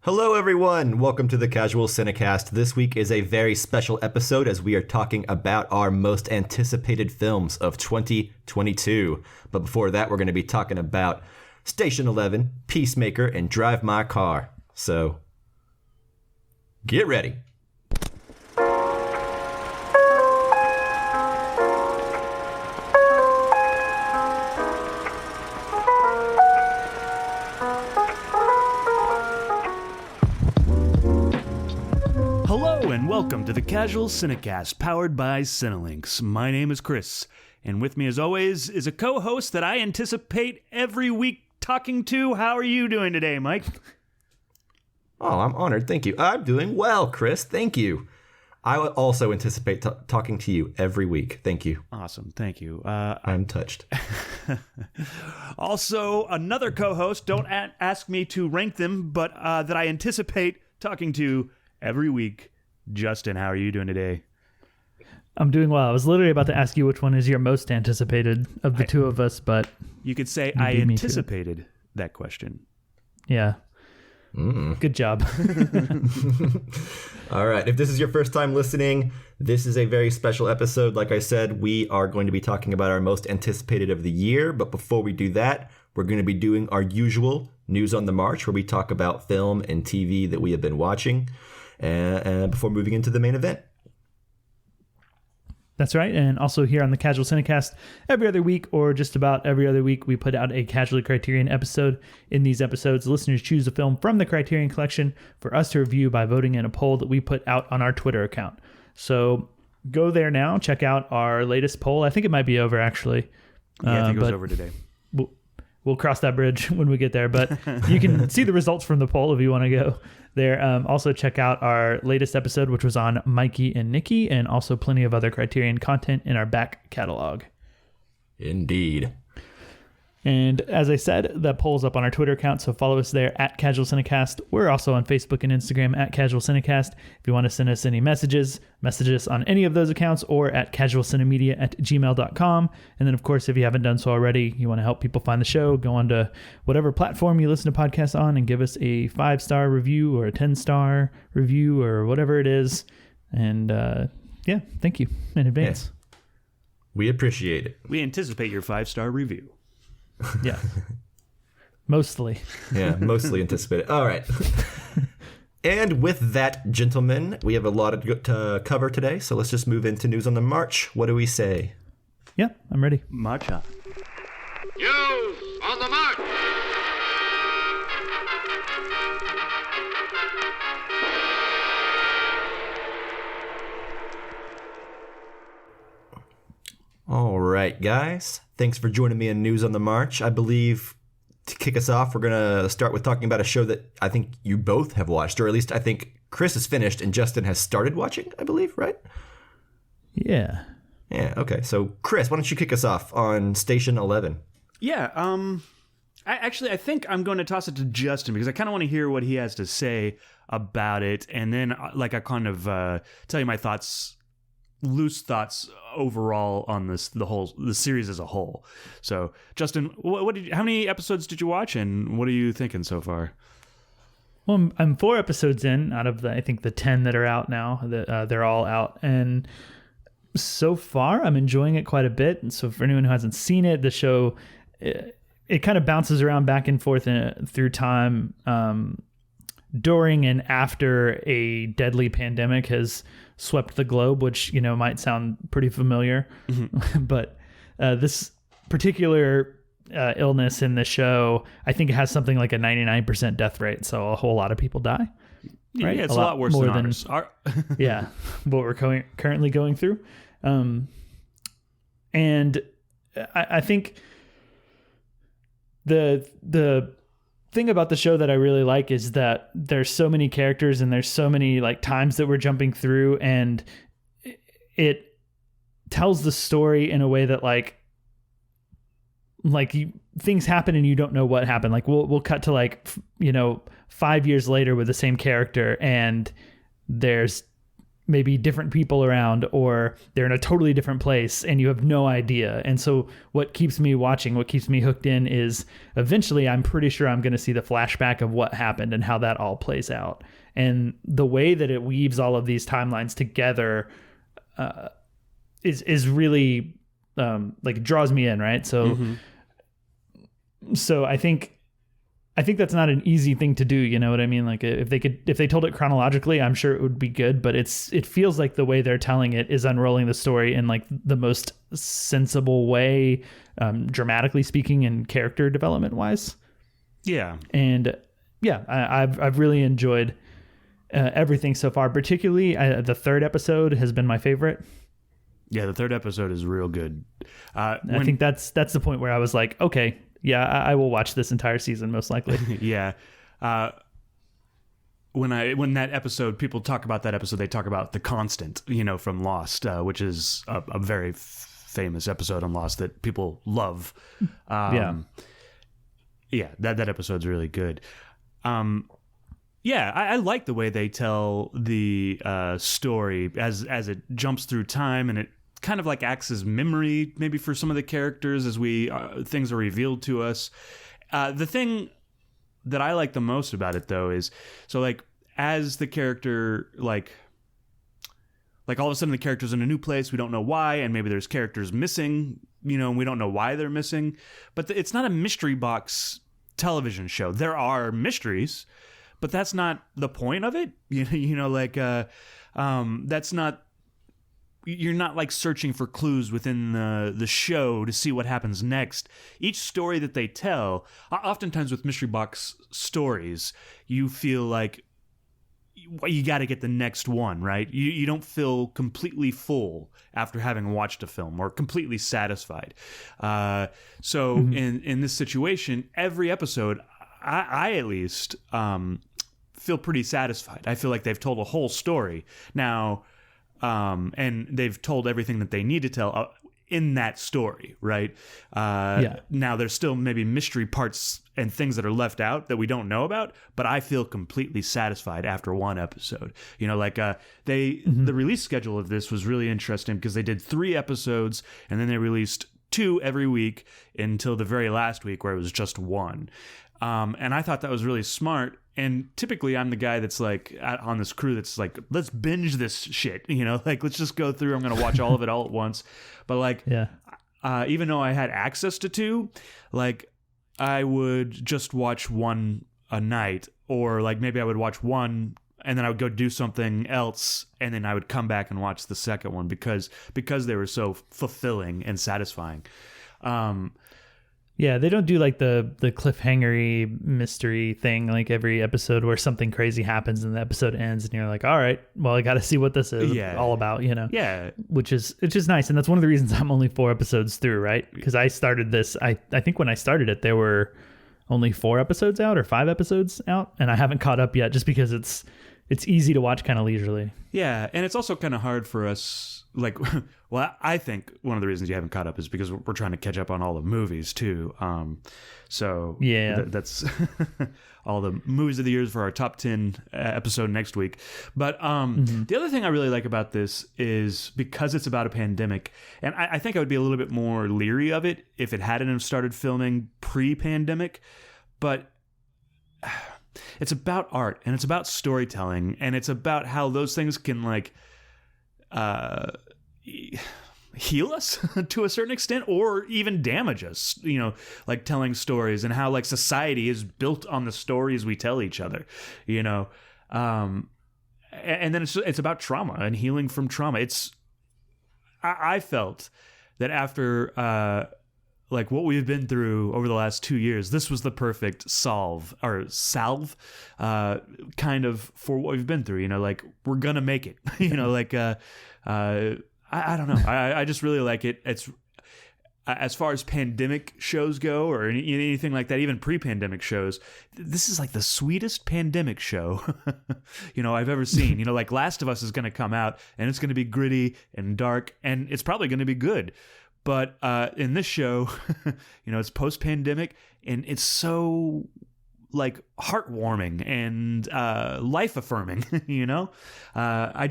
Hello, everyone. Welcome to the Casual Cinecast. This week is a very special episode as we are talking about our most anticipated films of 2022. But before that, we're going to be talking about Station 11, Peacemaker, and Drive My Car. So, get ready. Welcome to the Casual Cinecast, powered by Cinelinx. My name is Chris, and with me as always is a co-host that I anticipate every week talking to. How are you doing today, Mike? Oh, I'm honored. Thank you. I'm doing well, Chris. Thank you. I also anticipate talking to you every week. Thank you. Awesome. Thank you. I'm touched. Also, another co-host, don't ask me to rank them, but that I anticipate talking to every week. Justin, how are you doing today? I'm doing well. I was literally about to ask you which one is your most anticipated of the two of us, but... You could say I anticipated that question. Yeah. Good job. All right. If this is your first time listening, this is a very special episode. Like I said, we are going to be talking about our most anticipated of the year. But before we do that, we're going to be doing our usual News on the March, where we talk about film and TV that we have been watching. And before moving into the main event. That's right. And also here on the Casual Cinecast, every other week or just about every other week, we put out a Casually Criterion episode. In these episodes, listeners choose a film from the Criterion Collection for us to review by voting in a poll that we put out on our Twitter account. So go there now. Check out our latest poll. I think it might be over, actually. Yeah, I think it was over today. We'll cross that bridge when we get there. But you can see the results from the poll if you want to go there. Also check out our latest episode, which was on Mikey and Nikki, and also plenty of other Criterion content in our back catalog. Indeed. And as I said, that poll's up on our Twitter account, so follow us there at Casual Cinecast. We're also on Facebook and Instagram at Casual Cinecast. If you want to send us any message us on any of those accounts or at casualcinemedia@gmail.com. And then, of course, if you haven't done so already, you want to help people find the show, go on to whatever platform you listen to podcasts on and give us a 5-star review or a 10-star review or whatever it is. And thank you in advance. Yeah. We appreciate it. We anticipate your 5-star review. Yeah. Mostly. Yeah, mostly anticipated. All right. And with that, gentlemen, we have a lot to cover today, so let's just move into News on the March. What do we say? Yeah, I'm ready. March on. News on the March! All right, guys. Thanks for joining me in News on the March. I believe to kick us off, we're going to start with talking about a show that I think you both have watched, or at least I think Chris has finished and Justin has started watching, I believe, right? Yeah. Yeah, okay. So, Chris, why don't you kick us off on Station 11? Yeah, I think I'm going to toss it to Justin because I kind of want to hear what he has to say about it, and then I kind of tell you my thoughts, loose thoughts overall on the series as a whole. So, Justin, how many episodes did you watch, and what are you thinking so far? Well, I'm 4 episodes in out of the 10 that are out now. They're all out, and so far I'm enjoying it quite a bit. And so, for anyone who hasn't seen it, the show it kind of bounces around back and forth through time, during and after a deadly pandemic has swept the globe, which, might sound pretty familiar. Mm-hmm. But this particular illness in the show, I think it has something like a 99% death rate. So a whole lot of people die. Right? Yeah, it's a lot worse than ours. Yeah, what we're currently going through. And I think the thing about the show that I really like is that there's so many characters and there's so many times that we're jumping through, and it tells the story in a way that things happen and you don't know what happened. We'll cut to 5 years later with the same character, and there's maybe different people around, or they're in a totally different place and you have no idea. And so what keeps me watching, what keeps me hooked in is eventually I'm pretty sure I'm going to see the flashback of what happened and how that all plays out. And the way that it weaves all of these timelines together is really like draws me in, right? So so I think that's not an easy thing to do, you know what I mean? Like if they told it chronologically, I'm sure it would be good, but it feels like the way they're telling it is unrolling the story in like the most sensible way, dramatically speaking and character development wise. Yeah. And yeah, I've really enjoyed everything so far. Particularly the third episode has been my favorite. Yeah, the third episode is real good. I think that's the point where I was like, okay, yeah, I will watch this entire season most likely. Yeah. When that episode, people talk about that episode, they talk about The Constant, from Lost, which is a very famous episode on Lost that people love. Yeah, that episode's really good. Yeah, I like the way they tell the story as it jumps through time, and it kind of like acts as memory maybe for some of the characters as things are revealed to us. The thing that I like the most about it though is, so like as the character like all of a sudden the character's in a new place, we don't know why, and maybe there's characters missing, and we don't know why they're missing, but it's not a mystery box television show. There are mysteries, but that's not the point of it. That's not, you're not like searching for clues within the show to see what happens next. Each story that they tell, oftentimes with mystery box stories, you feel like you got to get the next one, right? You don't feel completely full after having watched a film, or completely satisfied. So in this situation, every episode, I at least feel pretty satisfied. I feel like they've told a whole story now. And they've told everything that they need to tell in that story, right? Now, there's still maybe mystery parts and things that are left out that we don't know about, but I feel completely satisfied after one episode. The release schedule of this was really interesting because they did 3 episodes, and then they released 2 every week until the very last week where it was just 1. And I thought that was really smart. And typically I'm the guy that's like on this crew that's like, let's binge this shit, let's just go through. I'm going to watch all of it all at once. But even though I had access to 2, like I would just watch 1 a night, or like maybe I would watch 1 and then I would go do something else, and then I would come back and watch the second one because they were so fulfilling and satisfying. Yeah, they don't do like the cliffhangery mystery thing like every episode where something crazy happens and the episode ends and you're like, all right, well, I got to see what this is all about, Yeah. Which is nice. And that's one of the reasons I'm only 4 episodes through, right? Because I started this, I think when I started it, there were only 4 episodes out or 5 episodes out, and I haven't caught up yet just because it's easy to watch kind of leisurely. Yeah, and it's also kind of hard for us. Like, well, I think one of the reasons you haven't caught up is because we're trying to catch up on all the movies too. So yeah, that's all the movies of the years for our top 10 episode next week. But the other thing I really like about this is because it's about a pandemic, and I think I would be a little bit more leery of it if it hadn't have started filming pre-pandemic, but it's about art and it's about storytelling and it's about how those things can like heal us to a certain extent, or even damage us, like telling stories, and how like society is built on the stories we tell each other, and then it's about trauma and healing from trauma. I felt that after like what we've been through over the last 2 years, this was the perfect salve kind of for what we've been through, like we're gonna make it, I don't know. I just really like it. It's as far as pandemic shows go, or anything like that, even pre-pandemic shows, this is like the sweetest pandemic show, I've ever seen. Like Last of Us is going to come out and it's going to be gritty and dark and it's probably going to be good. But in this show, it's post-pandemic and it's so like heartwarming and life affirming. You know, I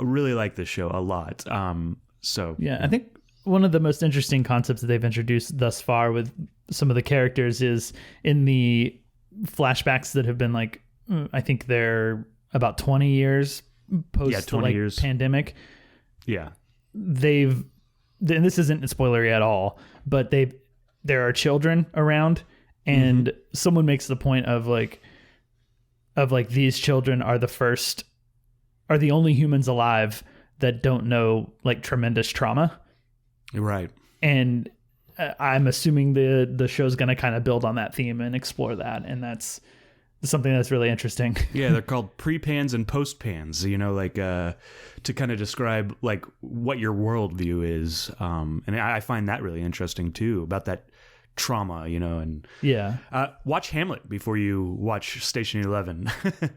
really like this show a lot. I think one of the most interesting concepts that they've introduced thus far with some of the characters is in the flashbacks that have been like, I think they're about 20 years post 20 years. pandemic. Yeah. And this isn't spoilery at all, but there are children around, and someone makes the point of these children are the only humans alive that don't know like tremendous trauma. Right. And I'm assuming the show's going to kind of build on that theme and explore that. And that's something that's really interesting. Yeah, they're called pre-pans and post-pans, you know, like to kind of describe like what your worldview is. And I find that really interesting too, about that trauma, you know. And watch Hamlet before you watch Station 11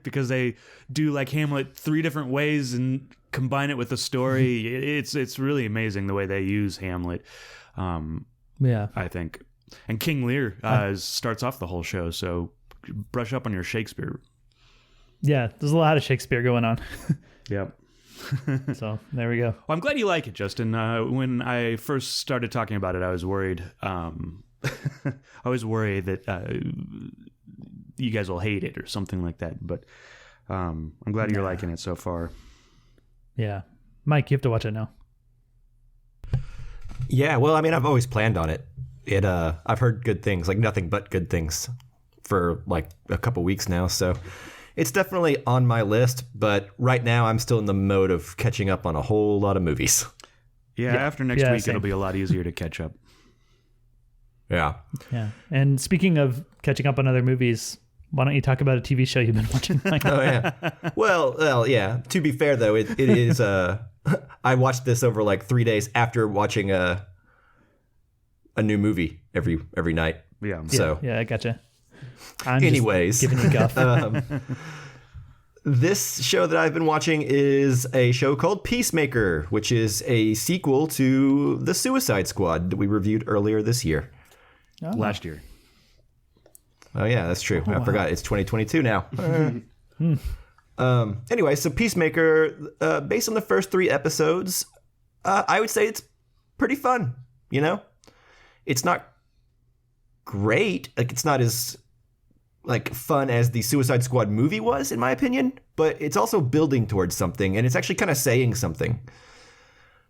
because they do like Hamlet 3 different ways and combine it with the story. It's really amazing the way they use Hamlet. I think. And King Lear starts off the whole show, so brush up on your Shakespeare. Yeah, there's a lot of Shakespeare going on. Yep. So there we go. Well, I'm glad you like it, Justin. When I first started talking about it, I was worried. I was worried that you guys will hate it or something like that. But I'm glad you're liking it so far. Yeah. Mike, you have to watch it now. Yeah, well, I mean, I've always planned on it. I've heard good things, like nothing but good things for like a couple weeks now. So it's definitely on my list. But right now I'm still in the mode of catching up on a whole lot of movies. Yeah, after next week, same. It'll be a lot easier to catch up. Yeah. Yeah. And speaking of catching up on other movies, why don't you talk about a TV show you've been watching? Oh, yeah. Well, yeah. To be fair, though, it is... I watched this over like 3 days after watching a new movie every night. Yeah. So yeah, I gotcha. Anyways, just giving you guff. This show that I've been watching is a show called Peacemaker, which is a sequel to The Suicide Squad that we reviewed earlier this year. Last year. Oh, yeah, that's true. I forgot. It's 2022 now. Anyway, so Peacemaker, based on the first 3 episodes, I would say it's pretty fun, you know? It's not great. Like, it's not as like fun as the Suicide Squad movie was, in my opinion, but it's also building towards something, and it's actually kind of saying something.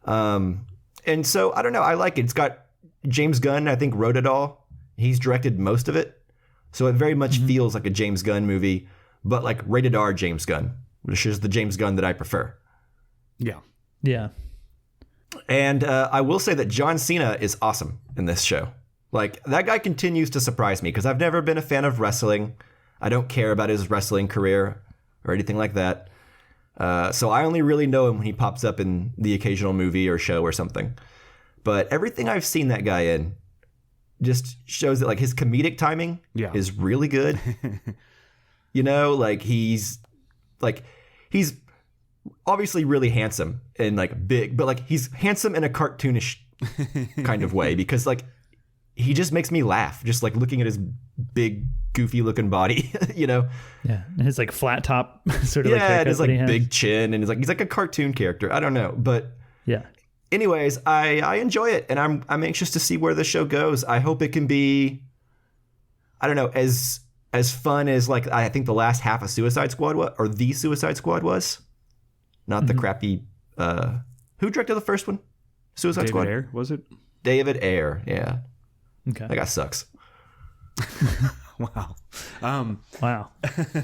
And so, I don't know, I like it. It's got James Gunn, I think, wrote it all. He's directed most of it. So it very much feels like a James Gunn movie, but like rated R James Gunn, which is the James Gunn that I prefer. Yeah. Yeah. And I will say that John Cena is awesome in this show. Like, that guy continues to surprise me because I've never been a fan of wrestling. I don't care about his wrestling career or anything like that. So I only really know him when he pops up in the occasional movie or show or something. But everything I've seen that guy in just shows that like his comedic timing is really good. You know, like he's obviously really handsome and like big, but like he's handsome in a cartoonish kind of way because like he just makes me laugh just like looking at his big goofy looking body, you know? Yeah. And his like flat top sort of yeah, like haircut and his like that he has. big chin and he's like a cartoon character. I don't know, but yeah. Anyways, I enjoy it, and I'm anxious to see where the show goes. I hope it can be, I don't know, as fun as like I think the last half of Suicide Squad was, or the Suicide Squad was, not the crappy. Who directed the first one? Suicide Squad. David Ayer, was it? David Ayer. Yeah. Okay. That guy sucks. Wow. Wow.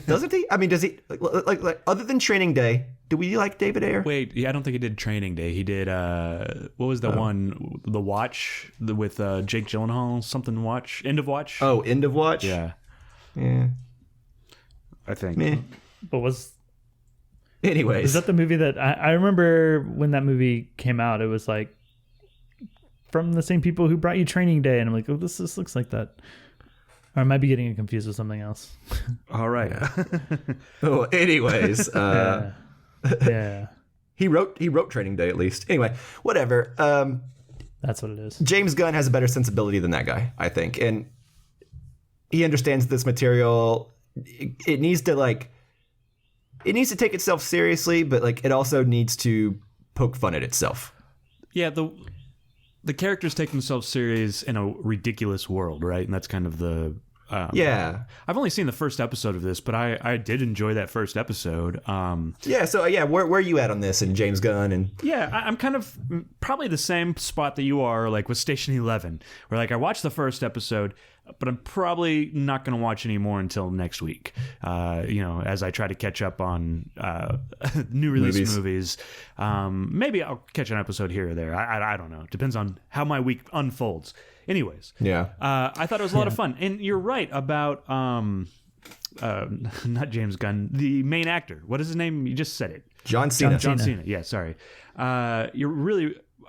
Doesn't he? I mean, does he like other than Training Day? Do we like David Ayer? Wait, yeah, I don't think he did Training Day. He did what was the one? The Watch with Jake Gyllenhaal. Something Watch. End of Watch. Oh, End of Watch. Yeah. I think. Meh. But was Anyways, that the movie that I remember when that movie came out? It was like from the same people who brought you Training Day, and I'm like, oh, this looks like that. Or I might be getting it confused with something else. All right. oh, anyways, yeah. he wrote Training Day at least. Anyway, whatever. That's what it is. James Gunn has a better sensibility than that guy, I think. And he understands this material. It needs to take itself seriously, but like it also needs to poke fun at itself. Yeah, the characters take themselves serious in a ridiculous world, right? And that's kind of the yeah. I've only seen the first episode of this, but I did enjoy that first episode. Yeah. So where are you at on this and James Gunn and? Yeah, I'm kind of probably the same spot that you are, like with Station 11, where like I watched the first episode, but I'm probably not going to watch any more until next week. As I try to catch up on new release movies. Maybe I'll catch an episode here or there. I don't know. It depends on how my week unfolds. Anyways, yeah. I thought it was a lot of fun, and you're right about not James Gunn, the main actor. What is his name? You just said it. John Cena. John Cena. Yeah, sorry. I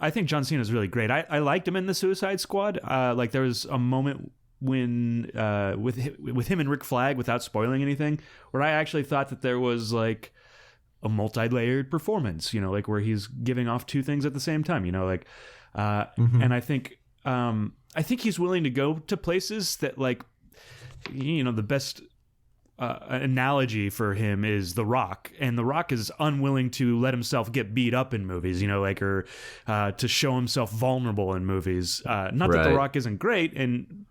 think John Cena is really great. I liked him in the Suicide Squad. Like there was a moment when with him and Rick Flag, without spoiling anything, where I actually thought that there was like a multi-layered performance. Like where he's giving off two things at the same time. And I think he's willing to go to places that, like, the best analogy for him is The Rock, and The Rock is unwilling to let himself get beat up in movies, or to show himself vulnerable in movies. Not that The Rock isn't great,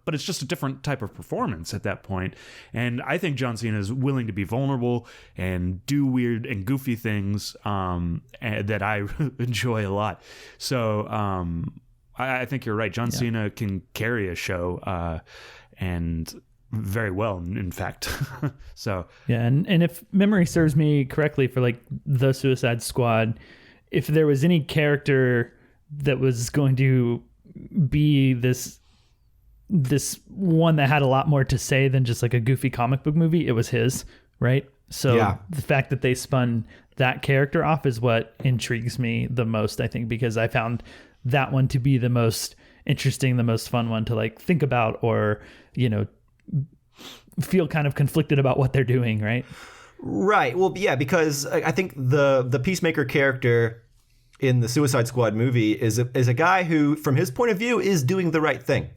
but it's just a different type of performance at that point. And I think John Cena is willing to be vulnerable and do weird and goofy things that I enjoy a lot. So I think you're right. John Cena can carry a show, and very well, in fact. So yeah, and if memory serves me correctly, for like the Suicide Squad, if there was any character that was going to be this one that had a lot more to say than just like a goofy comic book movie, it was his, right? So the fact that they spun that character off is what intrigues me the most, I think, because I found that one to be the most interesting, the most fun one to like think about, or feel kind of conflicted about what they're doing, right? Right. Well, yeah, because I think the Peacemaker character in the Suicide Squad movie is a guy who, from his point of view, is doing the right thing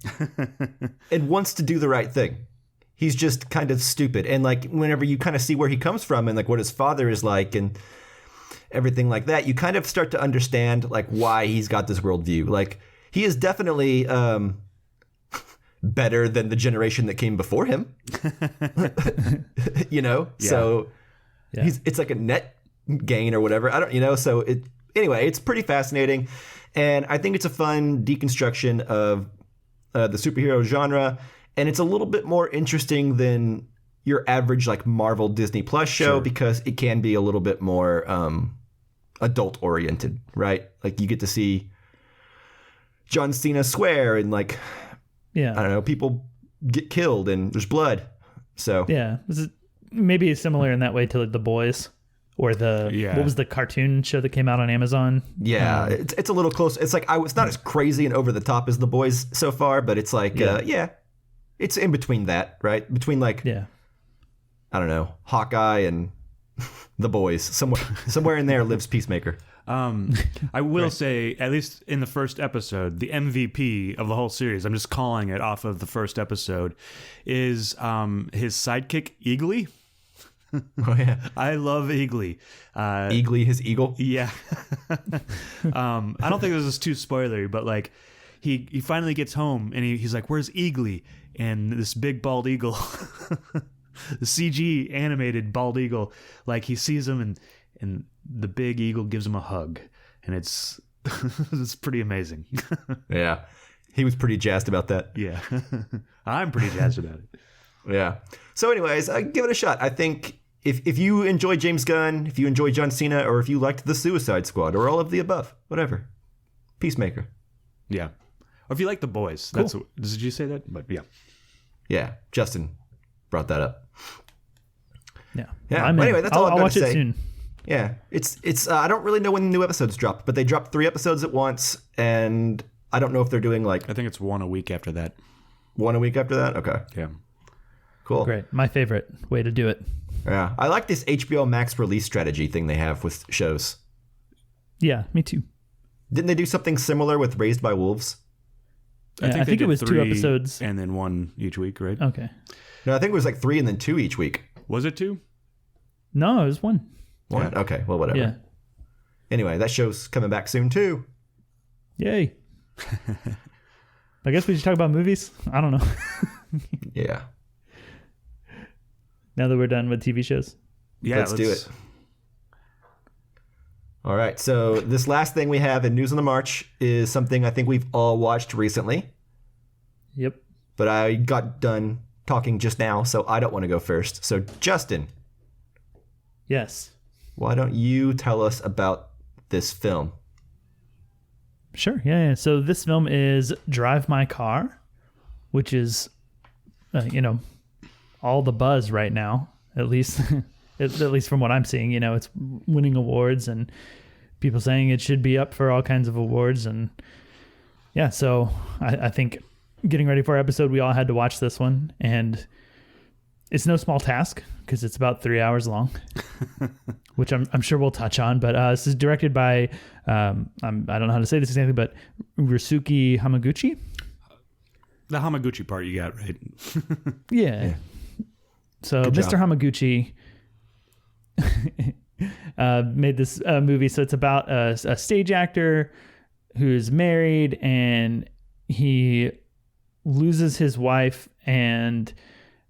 and wants to do the right thing. He's just kind of stupid, and like whenever you kind of see where he comes from and like what his father is like and everything like that, you kind of start to understand like why he's got this worldview. Like he is definitely better than the generation that came before him. So it's like a net gain or whatever. I don't, so anyway, it's pretty fascinating, and I think it's a fun deconstruction of the superhero genre, and it's a little bit more interesting than your average like Marvel Disney Plus show, because it can be a little bit more adult oriented, right? Like you get to see John Cena swear and like, I don't know, people get killed and there's blood. So maybe similar in that way to like The Boys, or what was the cartoon show that came out on Amazon? Yeah, it's a little close. It's like it's not as crazy and over the top as The Boys so far, but it's like it's in between that, right? Between like I don't know, Hawkeye and The Boys. Somewhere in there lives Peacemaker. I will say, at least in the first episode, the MVP of the whole series, I'm just calling it off of the first episode, is his sidekick, Eagly. Oh, yeah. I love Eagly. Eagly, his eagle? Yeah. I don't think this is too spoilery, but like he finally gets home and he's like, "Where's Eagly?" And this big bald eagle, the CG animated bald eagle, like he sees him and the big eagle gives him a hug, and it's pretty amazing. Yeah, he was pretty jazzed about that. Yeah, I'm pretty jazzed about it. Yeah. So anyways, give it a shot. I think if you enjoy James Gunn, if you enjoy John Cena, or if you liked The Suicide Squad, or all of the above, whatever, Peacemaker. Yeah. Or if you like The Boys. Cool. Did you say that? But yeah. Yeah, Justin brought that up. Yeah. Yeah. But anyway, that's all I've got watch to say. it soon. Yeah, it's. I don't really know when the new episodes drop, but they dropped 3 episodes at once, and I don't know if they're doing like. I think it's 1 a week after that. 1 a week after that. Okay. Yeah. Cool. Great. My favorite way to do it. Yeah, I like this HBO Max release strategy thing they have with shows. Yeah, me too. Didn't they do something similar with Raised by Wolves? I think they it was did 2 3 episodes. and then 1 each week, right? Okay. No, I think it was like 3 and then 2 each week. Was it 2? No, it was 1. One? Yeah. Okay, well, whatever. Yeah. Anyway, that show's coming back soon, too. Yay. I guess we should talk about movies. I don't know. Yeah. Now that we're done with TV shows. Yeah, Let's do it. All right, so this last thing we have in News on the March is something I think we've all watched recently, Yep. but I got done talking just now, so I don't want to go first. So, Justin, Yes. why don't you tell us about this film? Sure. Yeah. So this film is Drive My Car, which is, all the buzz right now, at least, at least from what I'm seeing. It's winning awards and people saying it should be up for all kinds of awards. And yeah, so I think getting ready for our episode, we all had to watch this one. And it's no small task because it's about 3 hours long, which I'm sure we'll touch on. But this is directed by, I don't know how to say this exactly, but Ryusuke Hamaguchi. The Hamaguchi part you got, right? Yeah. So Good Mr. job. Hamaguchi made this movie. So it's about a stage actor who's married and he loses his wife, and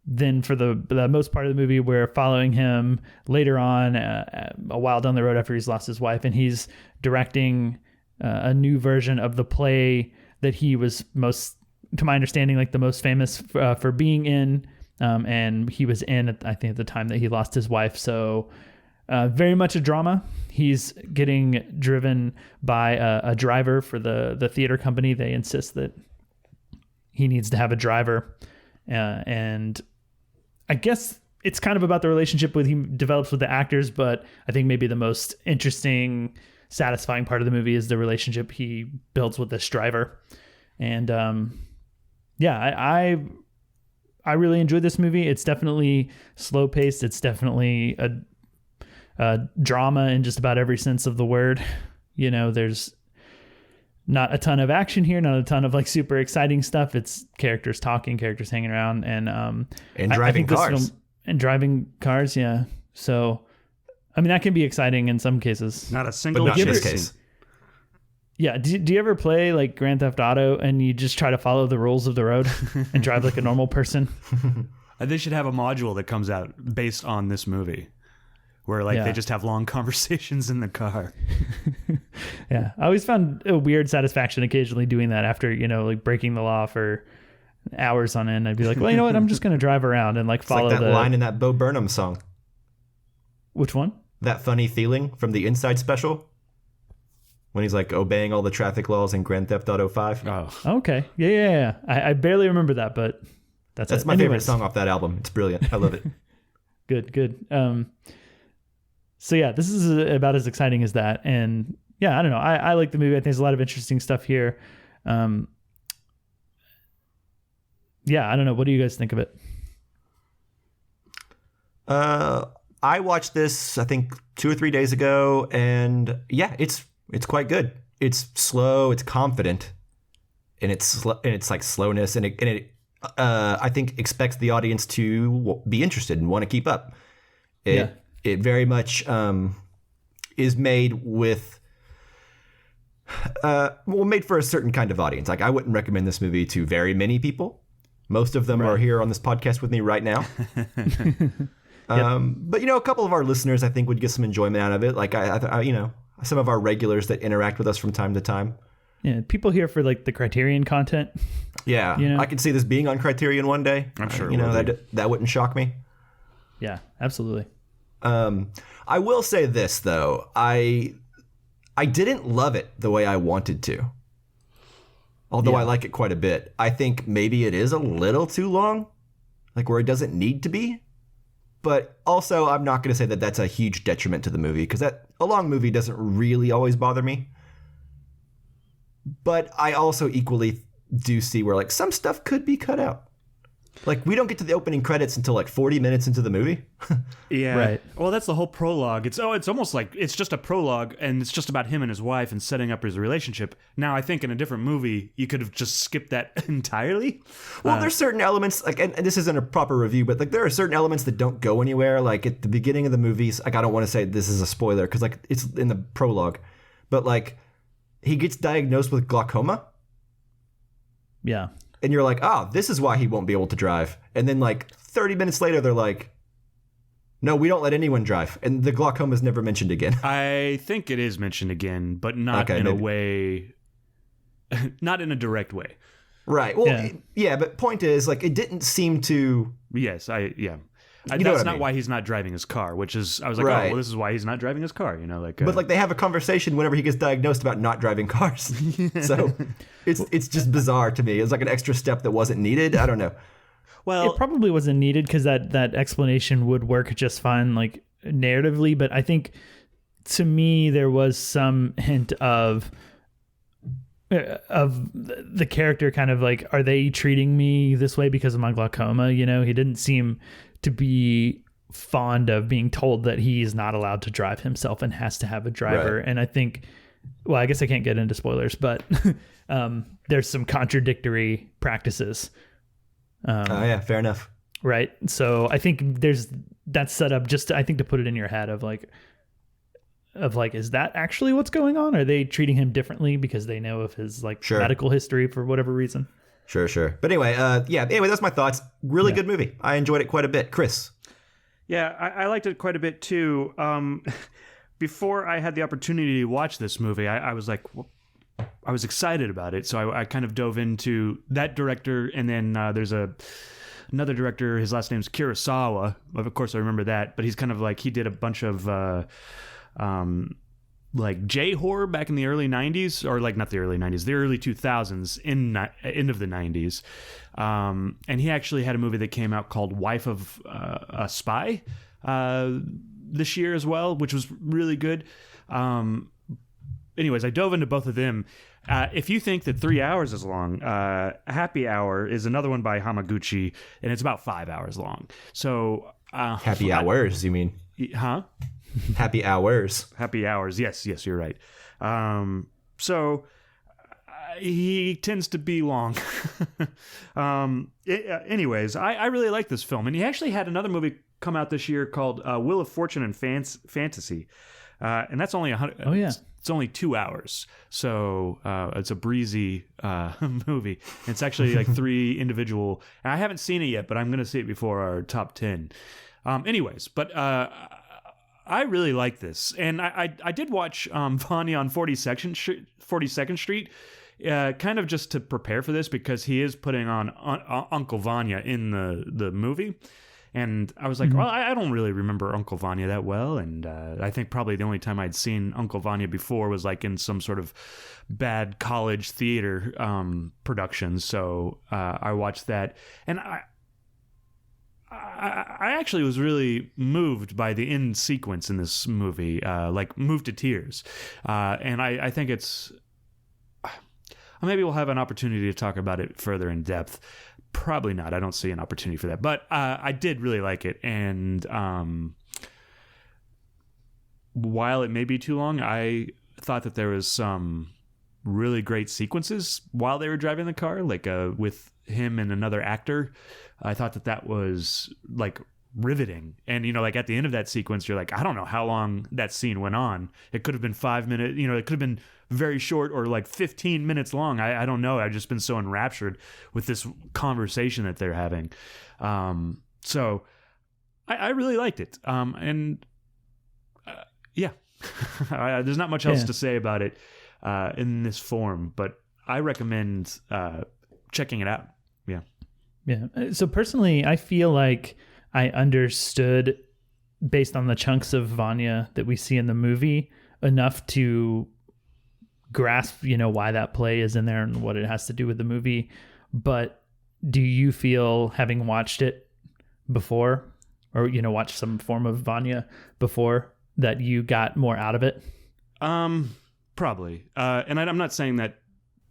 then for the most part of the movie, we're following him later on a while down the road after he's lost his wife, and he's directing a new version of the play that he was most, to my understanding, like the most famous for being in, and he was in, I think, at the time that he lost his wife. So very much a drama. He's getting driven by a driver for the theater company. They insist that he needs to have a driver, and I guess it's kind of about the relationship he develops with the actors, but I think maybe the most interesting, satisfying part of the movie is the relationship he builds with this driver. And I really enjoyed this movie. It's definitely slow paced. It's definitely a drama in just about every sense of the word. There's not a ton of action here, not a ton of like super exciting stuff. It's characters talking, characters hanging around, and driving this cars. and driving cars. Yeah. So, I mean, that can be exciting in some cases. Not a But single not in this chase case. Yeah. Do you ever play like Grand Theft Auto and you just try to follow the rules of the road and drive like a normal person? They should have a module that comes out based on this movie, where like Yeah. they just have long conversations in the car. Yeah. I always found a weird satisfaction occasionally doing that after, like breaking the law for hours on end. I'd be like, well, you know what? I'm just going to drive around and like It's follow like that the line in that Bo Burnham song. Which one? That funny feeling from the Inside special. When he's like obeying all the traffic laws in Grand Theft Auto 5. Oh, Okay. Yeah. I barely remember that, but that's My favorite Anyways. song off that album. It's brilliant. I love it. Good. So yeah, this is about as exciting as that. And yeah, I don't know. I like the movie. I think there's a lot of interesting stuff here. Yeah, I don't know. What do you guys think of it? I watched this, I think, 2 or 3 days ago, and yeah, it's quite good. It's slow, it's confident, and it's like slowness, and it I think expects the audience to be interested and want to keep up. It very much is made with made for a certain kind of audience. Like I wouldn't recommend this movie to very many people. Most of them are here on this podcast with me right now. But a couple of our listeners I think would get some enjoyment out of it. Like I some of our regulars that interact with us from time to time. Yeah, people here for like the Criterion content. Yeah, I could see this being on Criterion one day. I'm sure it will be. that wouldn't shock me. Yeah, absolutely. I will say this though, I didn't love it the way I wanted to. Although I like it quite a bit. I think maybe it is a little too long, like where it doesn't need to be. But also, I'm not going to say that that's a huge detriment to the movie, because a long movie doesn't really always bother me. But I also equally do see where like some stuff could be cut out. Like, we don't get to the opening credits until like 40 minutes into the movie. Yeah. Right. Well, that's the whole prologue. It's almost like it's just a prologue, and it's just about him and his wife and setting up his relationship. Now, I think in a different movie, you could have just skipped that entirely. Well, there's certain elements, like, and this isn't a proper review, but like there are certain elements that don't go anywhere. Like at the beginning of the movies, like I don't want to say this is a spoiler because like it's in the prologue, but like he gets diagnosed with glaucoma. Yeah. And you're like, oh, this is why he won't be able to drive. And then like 30 minutes later, they're like, no, we don't let anyone drive. And the glaucoma is never mentioned again. I think it is mentioned again, but not in a way, not in a direct way. Right. Well, yeah, but point is, like, it didn't seem to... Yes, You know that's what I not mean. why he's not driving his car, which is, I was like, Right. oh, well, this is why he's not driving his car, you know, like... But like they have a conversation whenever he gets diagnosed about not driving cars. So it's just bizarre to me. It's like an extra step that wasn't needed. I don't know. well, It probably wasn't needed because that explanation would work just fine, like narratively. But I think to me there was some hint of the character kind of like, are they treating me this way because of my glaucoma? You know, he didn't seem to be fond of being told that he's not allowed to drive himself and has to have a driver. Right. And I think, well, I guess I can't get into spoilers, but there's some contradictory practices. Oh, yeah, fair enough. Right. So I think there's that set up just I think to put it in your head of like, is that actually what's going on? Are they treating him differently because they know of his like Sure. medical history for whatever reason? Sure. But anyway, that's my thoughts. Really good movie. I enjoyed it quite a bit. Chris. yeah, I liked it quite a bit, too. Before I had the opportunity to watch this movie, I was like... I was excited about it, so I kind of dove into that director, and then there's another director. His last name's Kurosawa. Of course, I remember that, but he's kind of like he did a bunch of like J-horror back in the early '90s, or like not the early '90s, the early 2000s, end of the '90s. And he actually had a movie that came out called Wife of a Spy this year as well, which was really good. Anyways, I dove into both of them. If you think that 3 hours is long, Happy Hour is another one by Hamaguchi, and it's about 5 hours long. So Happy hours, you mean? Huh? Happy hours. Happy Hours. Yes, you're right. So he tends to be long. Anyways, I really like this film, and he actually had another movie come out this year called Wheel of Fortune and Fantasy, and that's only 100. Oh yeah. It's only 2 hours, so it's a breezy movie. It's actually like 3 individual. And I haven't seen it yet, but I'm going to see it before our top 10. Anyways, but I really like this, and I did watch Vanya on 42nd Street, kind of just to prepare for this because he is putting on Uncle Vanya in the movie. And I was like, well, I don't really remember Uncle Vanya that well. And I think probably the only time I'd seen Uncle Vanya before was like in some sort of bad college theater production. So I watched that. And I actually was really moved by the end sequence in this movie, like moved to tears. And I think it's... Maybe we'll have an opportunity to talk about it further in depth. Probably not. I don't see an opportunity for that. But I did really like it. And while it may be too long, I thought that there was some really great sequences while they were driving the car, like with him and another actor. I thought that was like riveting. And, you know, like at the end of that sequence, you're like, I don't know how long that scene went on. It could have been 5 minutes, you know, it could have been very short or like 15 minutes long. I don't know. I've just been so enraptured with this conversation that they're having. So I really liked it. Yeah, there's not much else to say about it in this form, but I recommend checking it out. Yeah. Yeah. So personally, I feel like I understood, based on the chunks of Vanya that we see in the movie, enough to grasp, you know, why that play is in there and what it has to do with the movie. But do you feel, having watched it before, or, you know, watched some form of Vanya before, that you got more out of it? Probably. And I'm not saying that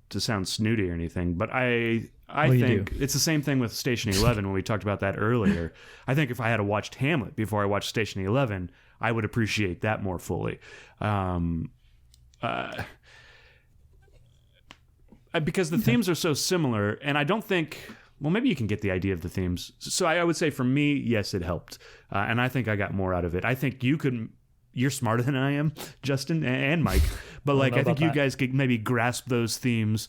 to sound snooty or anything, but I I think it's the same thing with Station 11 when we talked about that earlier. I think if I had watched Hamlet before I watched Station 11, I would appreciate that more fully. Because the themes are so similar, and I don't think... Well, maybe you can get the idea of the themes. So I would say for me, yes, it helped. And I think I got more out of it. I think you're smarter than I am, Justin and Mike. But I think you guys could maybe grasp those themes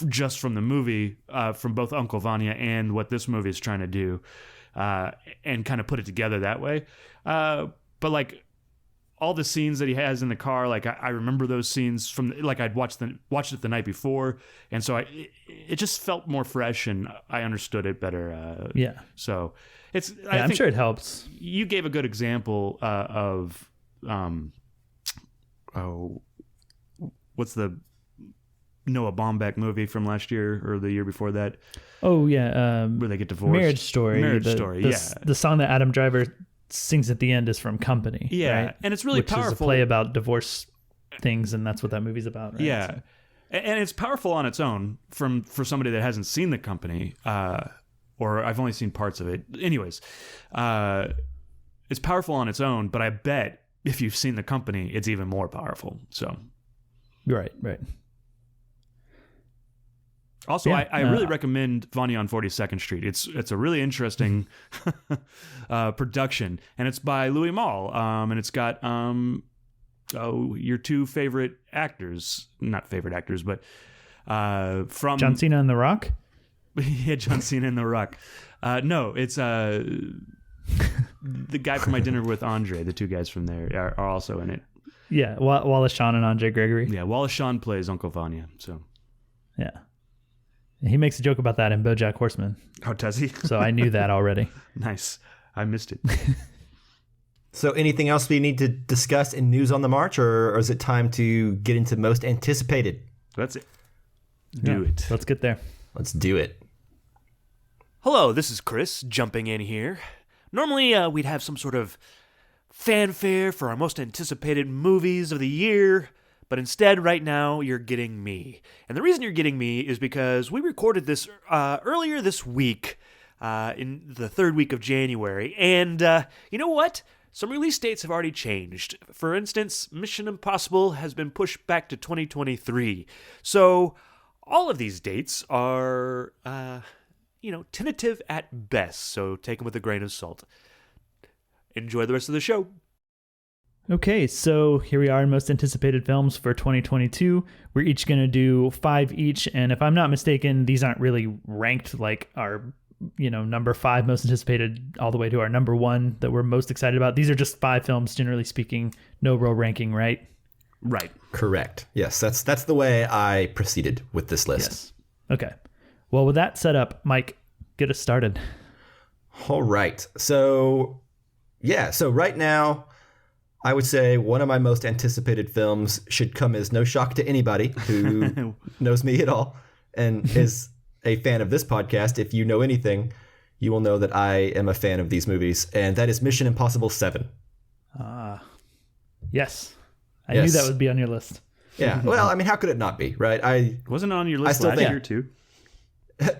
just from the movie, from both Uncle Vanya and what this movie is trying to do, and kind of put it together that way. But all the scenes that he has in the car, I remember those scenes from I'd watched it the night before, and so it just felt more fresh, and I understood it better. So it's I'm sure it helps. You gave a good example of what's the Noah Baumbach movie from last year or the year before that? Oh yeah, where they get divorced. Marriage Story. The song that Adam Driver sings at the end is from Company. Yeah, right? and it's really Which powerful. Is a play about divorce things, and that's what that movie's about. Right? Yeah, So, and it's powerful on its own for somebody that hasn't seen The Company, or I've only seen parts of it. Anyways, it's powerful on its own, but I bet if you've seen The Company, it's even more powerful. So, right. Also, Yeah, I really recommend Vanya on 42nd Street. It's a really interesting production, and it's by Louis Malle, and it's got your two favorite actors, not favorite actors, but from John Cena and The Rock. Yeah, John Cena and The Rock. No, it's the guy from My Dinner with Andre. The two guys from there are also in it. Yeah, Wallace Shawn and Andre Gregory. Yeah, Wallace Shawn plays Uncle Vanya. So yeah. He makes a joke about that in BoJack Horseman. Oh, does he? So I knew that already. Nice. I missed it. So anything else we need to discuss in news on the march, or is it time to get into most anticipated? That's it. Do it. Let's get there. Let's do it. Hello, this is Chris jumping in here. Normally, we'd have some sort of fanfare for our most anticipated movies of the year, but instead, right now, you're getting me. And the reason you're getting me is because we recorded this earlier this week, in the third week of January, and you know what? Some release dates have already changed. For instance, Mission Impossible has been pushed back to 2023. So, all of these dates are, tentative at best, so take them with a grain of salt. Enjoy the rest of the show. Okay, so here we are in most anticipated films for 2022. We're each going to do 5 each, and if I'm not mistaken, these aren't really ranked like our, number 5 most anticipated all the way to our number 1 that we're most excited about. These are just 5 films, generally speaking, no real ranking, right? Right. Correct. Yes, that's the way I proceeded with this list. Yes. Okay. Well, with that set up, Mike, get us started. All right. So right now, I would say one of my most anticipated films should come as no shock to anybody who knows me at all and is a fan of this podcast. If you know anything, you will know that I am a fan of these movies, and that is Mission Impossible 7. Yes. I knew that would be on your list. Yeah. Well, I mean, how could it not be, right? Wasn't it on your list still last think- year, too?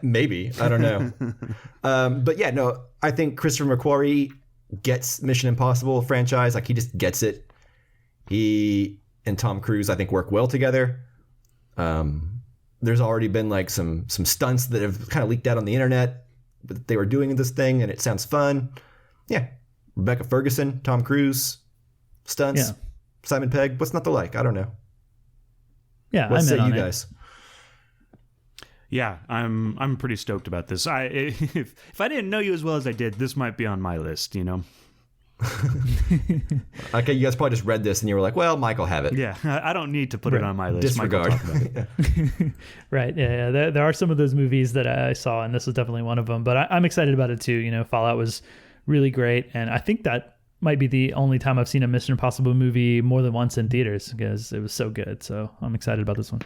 Maybe. I don't know. But yeah, no, I think Christopher McQuarrie gets Mission Impossible franchise. Like, he just gets it. He and Tom Cruise, I think, work well together. There's already been like some stunts that have kind of leaked out on the internet that they were doing this thing, and it sounds fun. Yeah. Rebecca Ferguson, Tom Cruise, stunts, Yeah. Simon Pegg. What's not to like? I don't know. Yeah, What I'm say in on you it. guys? Yeah, I'm pretty stoked about this. If I didn't know you as well as I did, this might be on my list, Okay, you guys probably just read this and you were like, well, Mike will have it. Yeah, I don't need to put it on my list. Mike will Disregard. talk about it. Right. Yeah. There are some of those movies that I saw, and this was definitely one of them. But I'm excited about it too. Fallout was really great, and I think that might be the only time I've seen a Mission Impossible movie more than once in theaters because it was so good. So I'm excited about this one.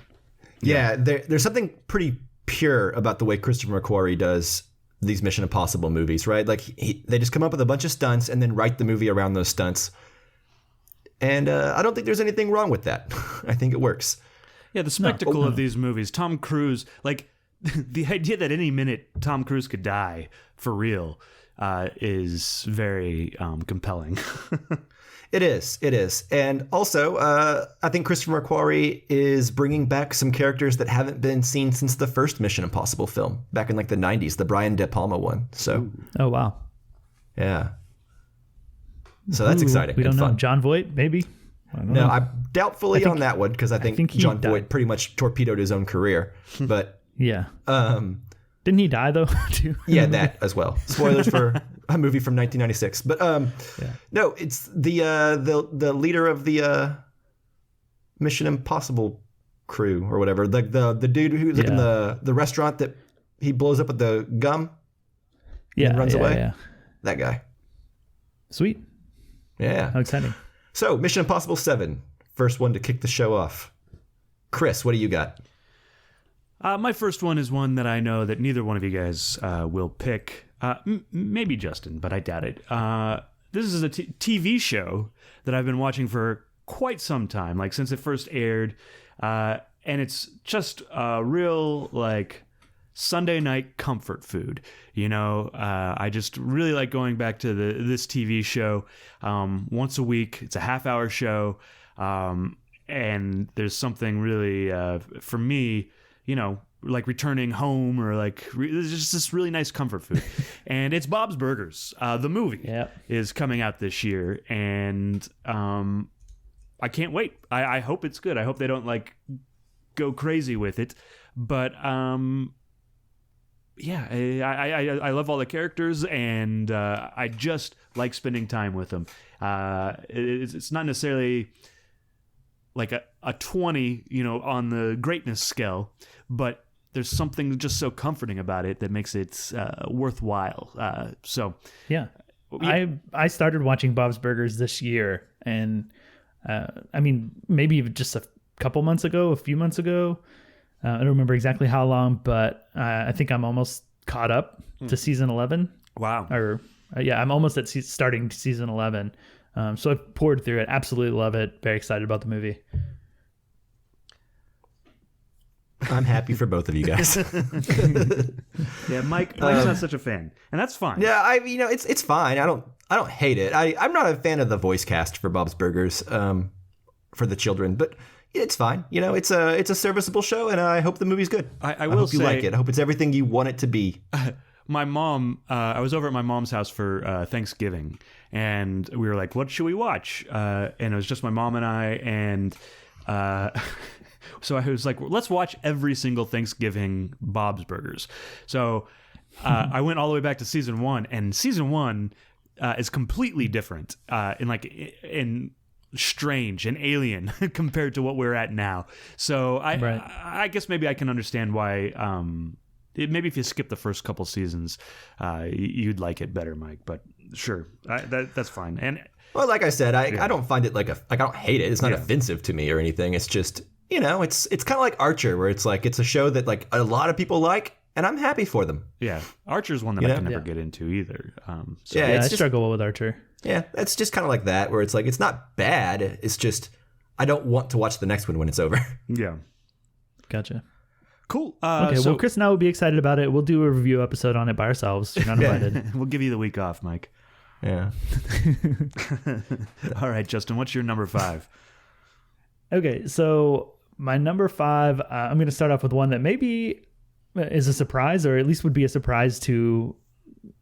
Yeah, there's something pretty pure about the way Christopher McQuarrie does these Mission Impossible movies, right? Like, they just come up with a bunch of stunts and then write the movie around those stunts. And I don't think there's anything wrong with that. I think it works. Yeah, the spectacle of these movies. Tom Cruise, like, the idea that any minute Tom Cruise could die for real is very compelling. It is. And also, I think Christopher McQuarrie is bringing back some characters that haven't been seen since the first Mission Impossible film back in like the 90s, the Brian De Palma one. So, Oh, wow. yeah. So that's exciting. We don't and know. fun. Jon Voight, maybe? I don't No, know. I'm doubtfully on that one because I think he Jon died. Voight pretty much torpedoed his own career. But Yeah. Didn't he die, though, too? yeah, that as well. Spoilers for a movie from 1996. But no, it's the leader of the Mission Impossible crew or whatever. The dude who's like in the restaurant that he blows up with the gum and runs away. Yeah. That guy. Sweet. Yeah. How exciting. So Mission Impossible 7, first one to kick the show off. Chris, what do you got? My first one is one that I know that neither one of you guys will pick. Maybe Justin, but I doubt it. This is a TV show that I've been watching for quite some time, like since it first aired. And it's just a real, like, Sunday night comfort food. You know, I just really like going back to this TV show once a week. It's a half-hour show. And there's something really, for me, you know, like returning home or like there's just this really nice comfort food. And it's Bob's Burgers. The movie is coming out this year. And I can't wait. I hope it's good. I hope they don't like go crazy with it. But yeah, I love all the characters, and I just like spending time with them. It's not necessarily like a 20, you know, on the greatness scale, but there's something just so comforting about it that makes it worthwhile. Yeah. I started watching Bob's Burgers this year, and I mean, maybe even just a few months ago. I don't remember exactly how long, but I think I'm almost caught up to season 11. Wow. Or I'm almost at starting season 11. So I've poured through it. Absolutely love it. Very excited about the movie. I'm happy for both of you guys. Yeah, Mike's not such a fan, and that's fine. Yeah, it's fine. I don't hate it. I'm not a fan of the voice cast for Bob's Burgers for the children, but it's fine. You know, it's a serviceable show, and I hope the movie's good. I hope you like it. I hope it's everything you want it to be. My mom, I was over at my mom's house for Thanksgiving, and we were like, what should we watch? And it was just my mom and I, and so I was like, let's watch every single Thanksgiving Bob's Burgers. So I went all the way back to season 1, and season 1 is completely different in strange and alien compared to what we're at now. So I guess maybe I can understand why maybe if you skip the first couple seasons you'd like it better, Mike, but sure, that's fine. And well, like I said, I don't find it I don't hate it. It's not offensive to me or anything. It's just, you know, it's kind of like Archer, where it's like it's a show that like a lot of people like, and I'm happy for them. Yeah, Archer's one that I can never get into either. I struggle with Archer. Yeah, it's just kind of like that, where it's like it's not bad. It's just I don't want to watch the next one when it's over. Yeah. Gotcha. Cool. Okay, well, Chris and I will be excited about it. We'll do a review episode on it by ourselves. You're not invited. We'll give you the week off, Mike. Yeah. All right, Justin, what's your number 5? Okay, so my number 5, I'm going to start off with one that maybe is a surprise, or at least would be a surprise to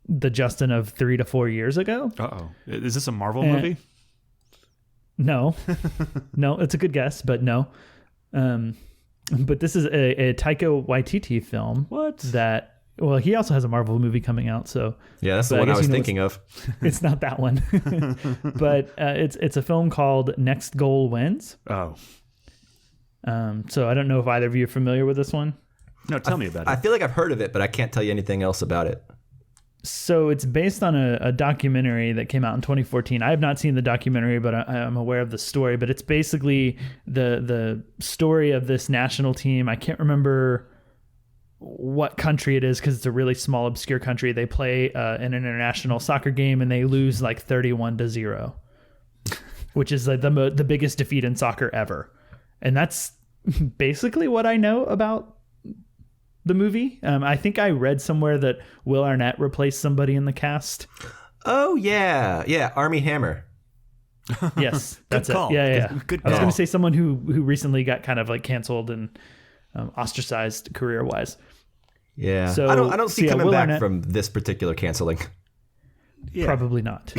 the Justin of 3 to 4 years ago. Uh-oh. Is this a Marvel movie? No. No, it's a good guess, but no. But this is a Taika Waititi film. What? Well, he also has a Marvel movie coming out, so... Yeah, that's the one I was thinking of. It's not that one. But it's a film called Next Goal Wins. Oh. So I don't know if either of you are familiar with this one. No, tell me about it. I feel like I've heard of it, but I can't tell you anything else about it. So it's based on a documentary that came out in 2014. I have not seen the documentary, but I'm aware of the story. But it's basically the story of this national team. I can't remember what country it is because it's a really small, obscure country. They play an international soccer game and they lose like 31-0, which is like the biggest defeat in soccer ever. And that's basically what I know about the movie. I think I read somewhere that Will Arnett replaced somebody in the cast. Oh, yeah, Armie Hammer. Yes, that's call. it. Yeah. Good I was call. going to say someone who recently got kind of like canceled and ostracized career-wise. Yeah, So- I don't see so yeah, coming Will back Arnett- from this particular canceling. Probably not.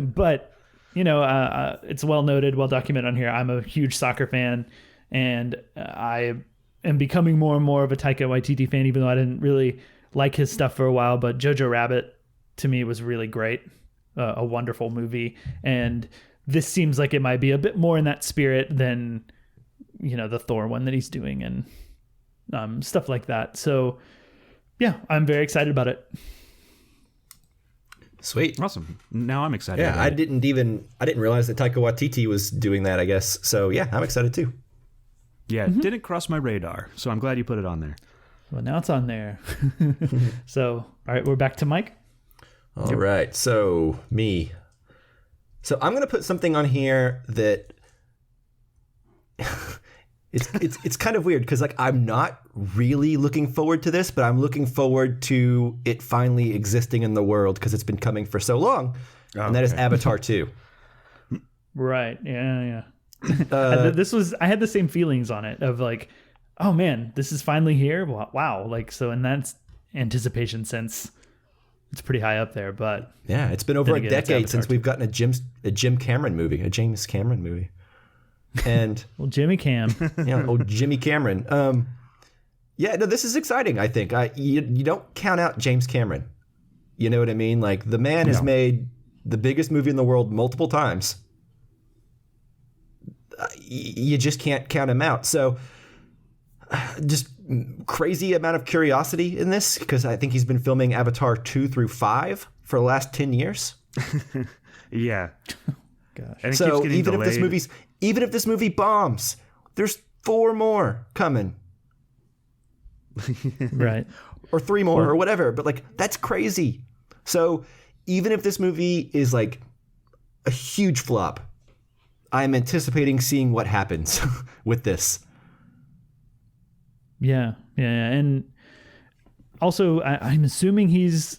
But, it's well noted, well documented on here. I'm a huge soccer fan, and I am becoming more and more of a Taika Waititi fan, even though I didn't really like his stuff for a while. But Jojo Rabbit, to me, was really great. A wonderful movie. And this seems like it might be a bit more in that spirit than, the Thor one that he's doing and stuff like that. So, yeah, I'm very excited about it. Sweet. Awesome. Now I'm excited. Yeah, about I it. didn't realize that Taika Waititi was doing that, I guess. So yeah, I'm excited too. Yeah, it didn't cross my radar, so I'm glad you put it on there. Well, now it's on there. So, all right, we're back to Mike. All right, so me. So I'm gonna put something on here that it's kind of weird because like I'm not really looking forward to this, but I'm looking forward to it finally existing in the world because it's been coming for so long, and that is Avatar 2. Right. Yeah. I had the same feelings on it of like, oh man, this is finally here. Wow. Like, so, and that's anticipation since it's pretty high up there, but Yeah, it's been over Then a again, it's decade Avatar since 2. we've gotten a James Cameron movie, and well, Jimmy Cam. old Jimmy Cameron. Yeah, no, this is exciting. I think you don't count out James Cameron. You know what I mean? Like the man has made the biggest movie in the world multiple times. You just can't count him out. So just crazy amount of curiosity in this because I think he's been filming Avatar 2 through 5 for the last 10 years. Yeah. Gosh. And it keeps So getting even delayed. if this movie bombs, there's 4 more coming Right. or 3 more or whatever. But like that's crazy. So even if this movie is like a huge flop, I'm anticipating seeing what happens with this. Yeah. And also, I'm assuming he's,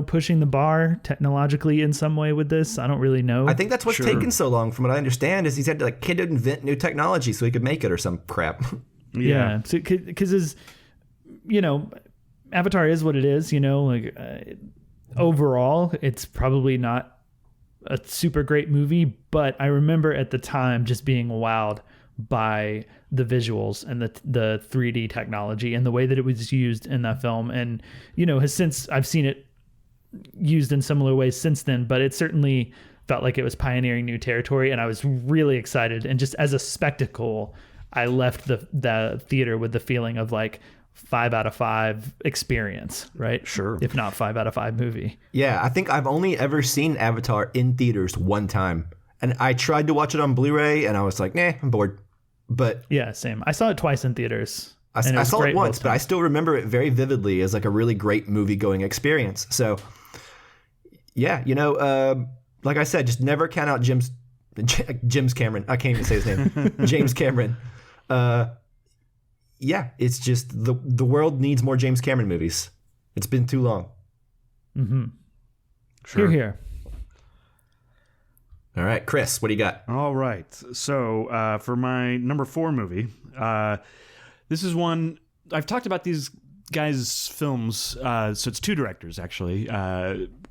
pushing the bar technologically in some way with this. I don't really know. I think that's what's taken so long, from what I understand, is he's had to like kid to invent new technology so he could make it or some crap. Yeah. Because his, Avatar is what it is, overall, it's probably not a super great movie, but I remember at the time just being wowed by the visuals and the 3D technology and the way that it was used in that film. And, has since I've seen it used in similar ways since then, but it certainly felt like it was pioneering new territory. And I was really excited. And just as a spectacle, I left the theater with the feeling of like 5 out of 5 experience, right? Sure. If not 5 out of 5 movie. Yeah, I think I've only ever seen Avatar in theaters one time. And I tried to watch it on Blu-ray and I was like, nah, I'm bored. But Yeah, same. I saw it twice in theaters. I and was saw great it once, both but I times. still remember it very vividly as like a really great movie-going experience. So, yeah, like I said, just never count out James Cameron. I can't even say his name. James Cameron. Yeah, it's just the world needs more James Cameron movies. It's been too long. Sure. Here. All right, Chris, what do you got? All right. So for my number 4 movie, this is one I've talked about these guys' films. So it's 2 directors actually,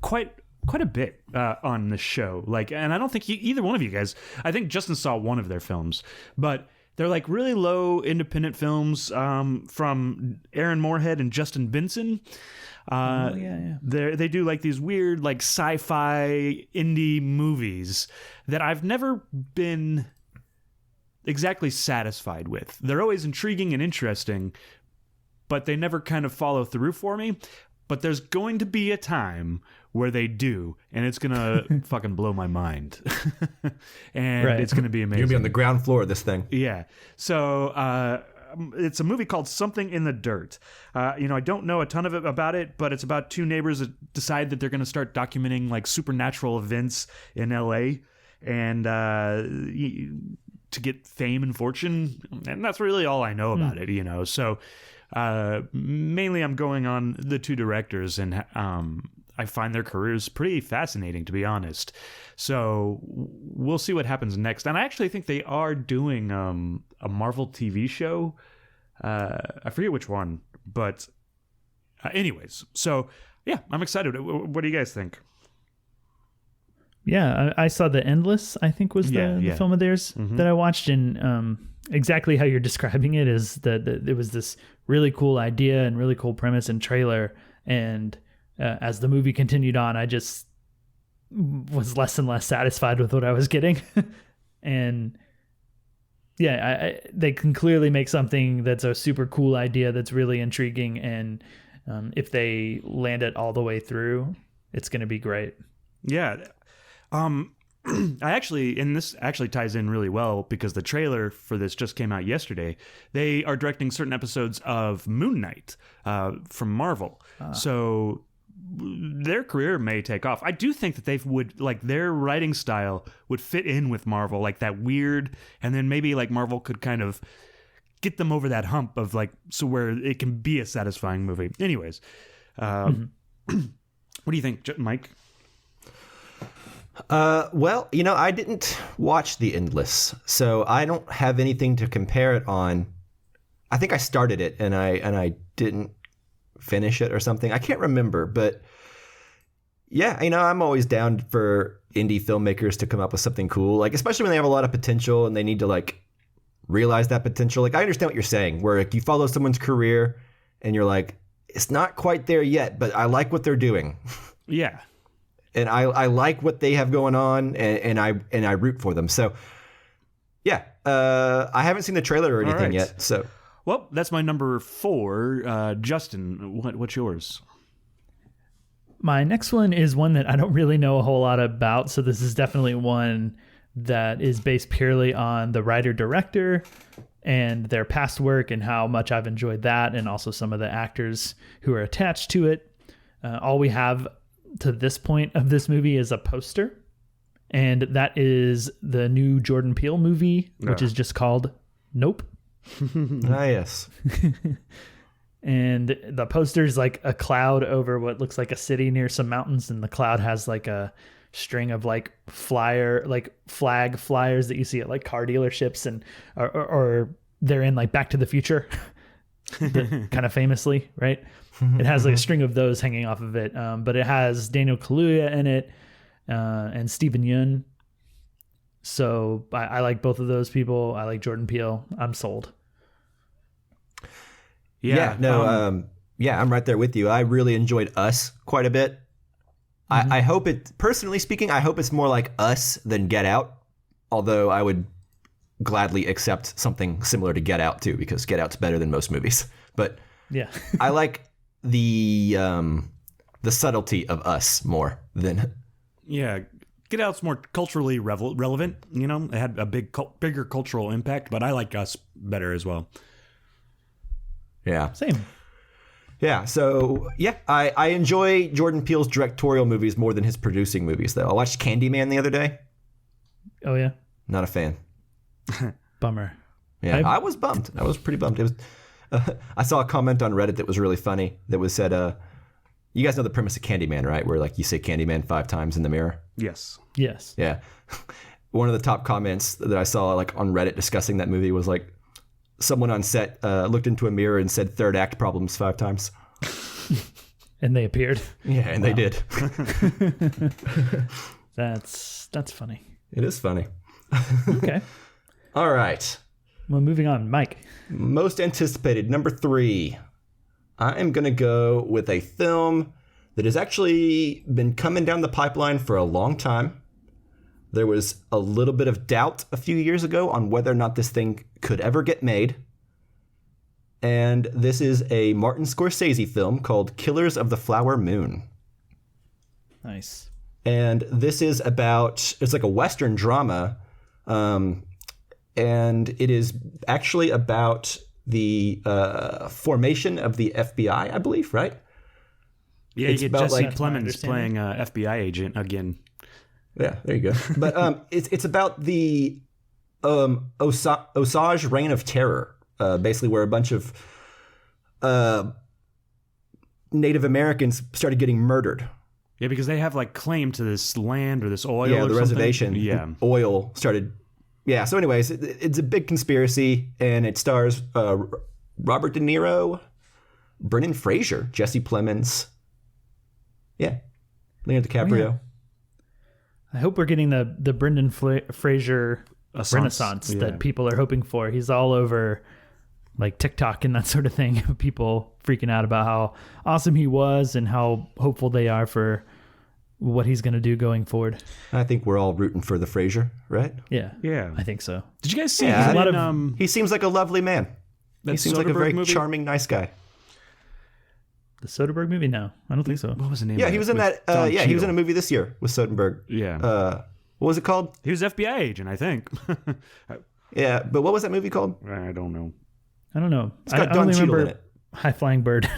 quite a bit on this show. Like, and I don't think either one of you guys. I think Justin saw one of their films, but they're like really low independent films from Aaron Moorhead and Justin Benson. Yeah. They do like these weird like sci-fi indie movies that I've never been exactly satisfied with. They're always intriguing and interesting, but they never kind of follow through for me. But there's going to be a time where they do, and it's gonna fucking blow my mind. And Right. it's gonna be amazing. You're gonna be on the ground floor of this thing. Yeah. So it's a movie called Something in the Dirt. I don't know a ton of it about it, but it's about 2 neighbors that decide that they're going to start documenting like supernatural events in LA. And to get fame and fortune, and that's really all I know about it, you know. So mainly I'm going on the two directors, and I find their careers pretty fascinating, to be honest. So we'll see what happens next. And I actually think they are doing a Marvel TV show. I forget which one, but anyways. So yeah, I'm excited. What do you guys think? Yeah, I saw The Endless, I think was the film of theirs that I watched. And exactly how you're describing it is that it was this really cool idea and really cool premise and trailer. And as the movie continued on, I just was less and less satisfied with what I was getting. And yeah, they can clearly make something that's a super cool idea that's really intriguing. And if they land it all the way through, it's going to be great. Yeah. This actually ties in really well because the trailer for this just came out yesterday. They are directing certain episodes of Moon Knight from Marvel. So their career may take off. I do think that they would, like, their writing style would fit in with Marvel, like that weird, and then maybe like Marvel could kind of get them over that hump of like, so where it can be a satisfying movie. Anyways, what do you think, Mike? Well, you know, I didn't watch The Endless, so I don't have anything to compare it on. I think I started it and I didn't finish it or something. I can't remember, but yeah, you know, I'm always down for indie filmmakers to come up with something cool, like especially when they have a lot of potential and they need to like realize that potential. Like I understand what you're saying, where like you follow someone's career and you're like, it's not quite there yet, but I like what they're doing. Yeah. And I like what they have going on, and I root for them. So, yeah, I haven't seen the trailer or anything yet. So, well, that's my number 4. Justin, what's yours? My next one is one that I don't really know a whole lot about. So this is definitely one that is based purely on the writer-director and their past work and how much I've enjoyed that, and also some of the actors who are attached to it. All we have to this point of this movie is a poster, and that is the new Jordan Peele movie, which is just called Nope. Yes. And the poster is like a cloud over what looks like a city near some mountains, and the cloud has like a string of like flag flyers that you see at like car dealerships, and or they're in like Back to the Future, kind of famously, right? It has like a string of those hanging off of it, but it has Daniel Kaluuya in it and Stephen Yeun. So I like both of those people. I like Jordan Peele. I'm sold. Yeah, I'm right there with you. I really enjoyed Us quite a bit. I hope it, personally speaking, I hope it's more like Us than Get Out. Although I would gladly accept something similar to Get Out too, because Get Out's better than most movies. But yeah, I like the subtlety of Us more than. Yeah, Get Out's more culturally relevant. You know, it had a bigger cultural impact. But I like Us better as well. Yeah. Same. Yeah, so yeah, I enjoy Jordan Peele's directorial movies more than his producing movies, though. I watched Candyman the other day. Oh yeah. Not a fan. Bummer. Yeah, I was bummed. I was pretty bummed. It was. I saw a comment on Reddit that was really funny. That was said, "You guys know the premise of Candyman, right? Where like you say Candyman 5 times in the mirror." Yes. Yes. Yeah. One of the top comments that I saw like on Reddit discussing that movie was like, someone on set looked into a mirror and said third act problems 5 times. And they appeared. Yeah, and they did. That's funny. It is funny. Okay. All right. Well, moving on. Mike. Most anticipated, number 3. I am going to go with a film that has actually been coming down the pipeline for a long time. There was a little bit of doubt a few years ago on whether or not this thing could ever get made. And this is a Martin Scorsese film called Killers of the Flower Moon. Nice. And this is about, it's like a Western drama. And it is actually about the formation of the FBI, I believe, right? Yeah, it's you get about, Jesse like, Plemons playing FBI agent again. Yeah, there you go. But it's about the Osage Reign of Terror, basically where a bunch of Native Americans started getting murdered. Yeah, because they have like claim to this land or this oil. Yeah, or the something. reservation. Yeah, oil started. Yeah. So, anyways, it's a big conspiracy, and it stars Robert De Niro, Brendan Fraser, Jesse Plemons. Yeah, Leonardo DiCaprio. Oh, yeah. I hope we're getting the Brendan Fraser renaissance that people are hoping for. He's all over like TikTok and that sort of thing. People freaking out about how awesome he was and how hopeful they are for what he's going to do going forward. I think we're all rooting for the Fraser, right? Yeah. Yeah. I think so. Did you guys see Yeah, him he seems like a lovely man. He seems like a Soderbergh very movie? charming, nice guy. The Soderbergh movie? No, I don't think so. What was the name? Yeah, of he it? was in With that. Don Yeah, he was in Cheadle. a movie this year with Soderbergh. Yeah, What was it called? he was FBI agent, I think. Yeah, but what was that movie called? I don't know. I don't know. It's got I Don only Cheadle in remember it. High Flying Bird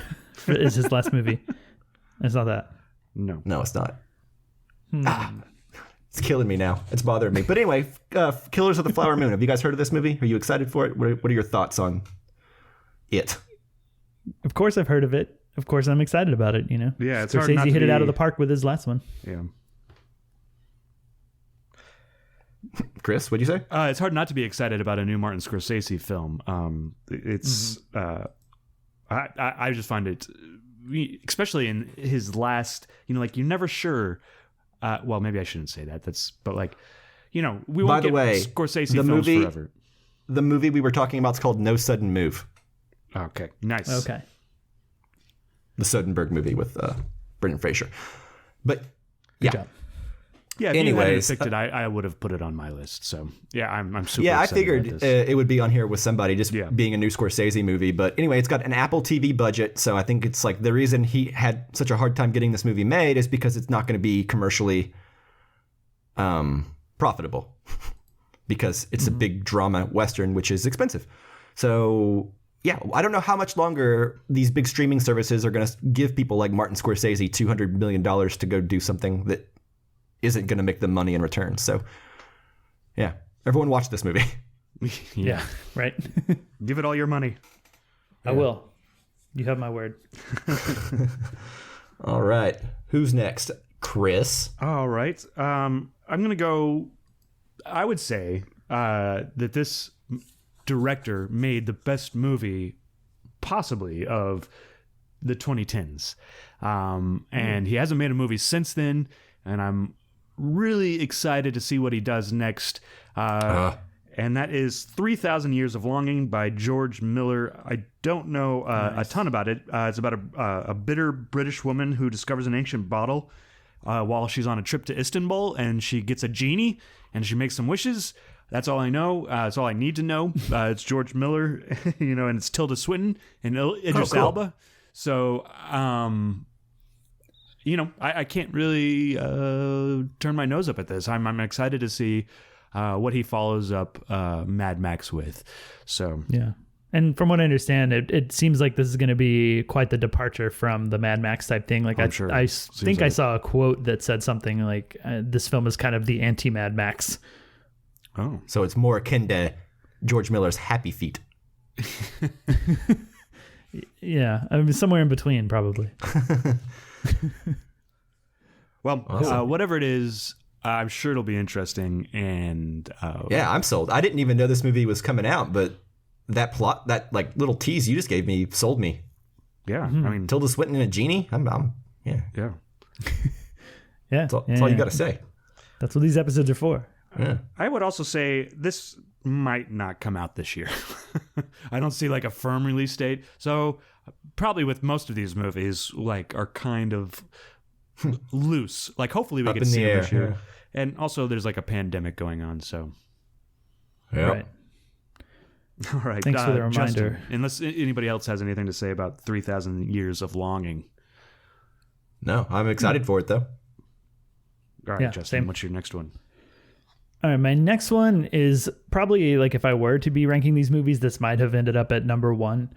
is his last movie. It's not that. No. No, it's not. It's killing me now. It's bothering me. But anyway, Killers of the Flower Moon. Have you guys heard of this movie? Are you excited for it? What are your thoughts on it? Of course I've heard of it. Of course I'm excited about it, you know. Yeah, it's hard Scorsese not to hit it out of be- the park with his last one. Yeah. Chris, what'd you say? It's hard not to be excited about a new Martin Scorsese film. It's I just find it, especially in his last, like you're never sure. Well, maybe I shouldn't say that. But like, we By won't the get way, Scorsese the films movie- forever. The movie we were talking about is called No Sudden Move. Okay, nice. Okay. The Soderbergh movie with Brendan Fraser. But Good yeah. job. Yeah, if you Anyways, hadn't picked it, I would have put it on my list. So yeah, I'm super. Yeah, I excited figured about this. it would be on here with somebody, just Yeah. being a new Scorsese movie. But anyway, it's got an Apple TV budget, so I think it's like the reason he had such a hard time getting this movie made is because it's not going to be commercially profitable because it's a big drama Western, which is expensive. So yeah, I don't know how much longer these big streaming services are going to give people like Martin Scorsese $200 million to go do something that isn't going to make them money in return. So yeah, everyone watch this movie. Yeah. Right. Give it all your money. I will. You have my word. All right. Who's next? Chris. All right. I'm going to go. I would say that this director made the best movie possibly of the 2010s. And he hasn't made a movie since then. And I'm really excited to see what he does next. And that is 3,000 Years of Longing by George Miller. I don't know a ton about it. It's about a bitter British woman who discovers an ancient bottle while she's on a trip to Istanbul, and she gets a genie, and she makes some wishes. That's all I know. That's all I need to know. It's George Miller, and it's Tilda Swinton and Idris cool. Elba. So, I can't really turn my nose up at this. I'm excited to see what he follows up Mad Max with. So Yeah. And from what I understand, it seems like this is going to be quite the departure from the Mad Max type thing. Like I'm sure. I Seems think I like- saw a quote that said something like, "This film is kind of the anti-Mad Max." oh, So it's more akin to George Miller's Happy Feet. Yeah, I mean somewhere in between, probably. well, whatever it is, I'm sure it'll be interesting. And Yeah, I'm sold. I didn't even know this movie was coming out, but that plot, that like little tease you just gave me, sold me. yeah, I mean, Tilda Swinton and a genie. Yeah. yeah. Yeah, That's all you got to say. That's what these episodes are for. Yeah. I would also say this might not come out this year. I don't see like a firm release date. So probably with most of these movies, like are kind of loose. Like hopefully we Up can in the see them air, this year. yeah. And also there's like a pandemic going on. So Yeah. Right. all right. Thanks for the Justin, reminder. unless anybody else has anything to say about 3,000 Years of Longing. No, I'm excited for it though. All right, Yeah, Justin, same. what's your next one? All right, my next one is probably like if I were to be ranking these movies, this might have ended up at number one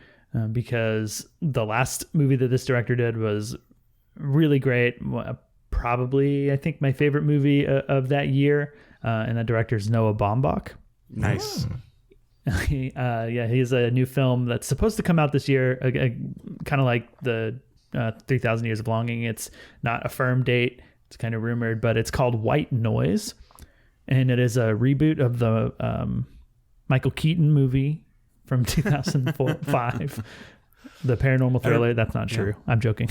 because the last movie that this director did was really great. Probably, I think, my favorite movie of that year, and that director is Noah Baumbach. Nice. He has a new film that's supposed to come out this year, kind of like the 3,000 Years of Longing. It's not a firm date. It's kind of rumored, but it's called White Noise. And it is a reboot of the Michael Keaton movie from 2005, the paranormal thriller. That's not true. I'm joking.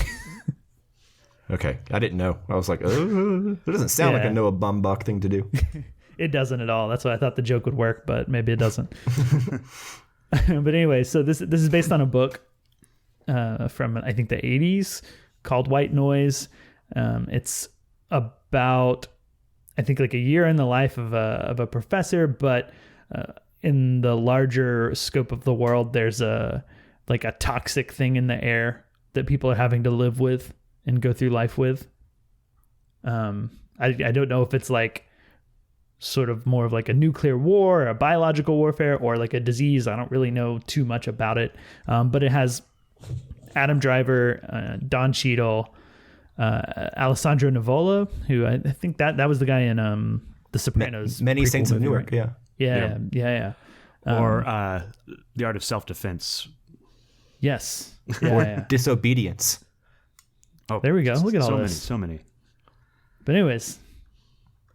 Okay, I didn't know. I was like, oh, it doesn't sound like a Noah Baumbach thing to do. It doesn't at all. That's why I thought the joke would work, but maybe it doesn't. But anyway, so this is based on a book from, I think, the 80s called White Noise. It's about, I think, like a year in the life of a professor, but in the larger scope of the world, there's a toxic thing in the air that people are having to live with and go through life with. I don't know if it's like sort of more of like a nuclear war or a biological warfare or like a disease. I don't really know too much about it. But it has Adam Driver, Don Cheadle, Alessandro Nivola, who I think that was the guy in The Sopranos. Many Saints of movie, Newark, right? Yeah. Or The Art of Self-Defense. Yes. Or Disobedience. Oh, there we go. Look at all this. So many. But anyways,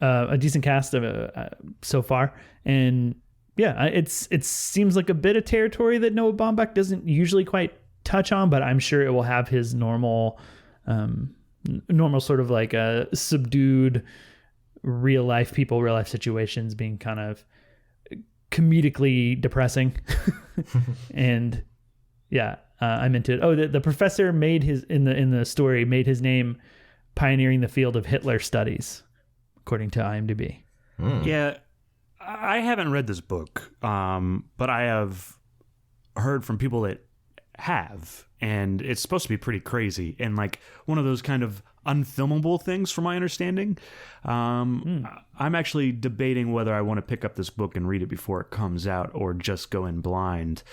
a decent cast of so far, and yeah, it seems like a bit of territory that Noah Baumbach doesn't usually quite touch on, but I'm sure it will have his normal sort of like a subdued real life situations being kind of comedically depressing, and yeah. I'm into it. Oh, the professor made in the story made his name pioneering the field of Hitler studies, according to IMDb. Yeah, I haven't read this book, but I have heard from people that have, and it's supposed to be pretty crazy and like one of those kind of unfilmable things, from my understanding. I'm actually debating whether I want to pick up this book and read it before it comes out, or just go in blind.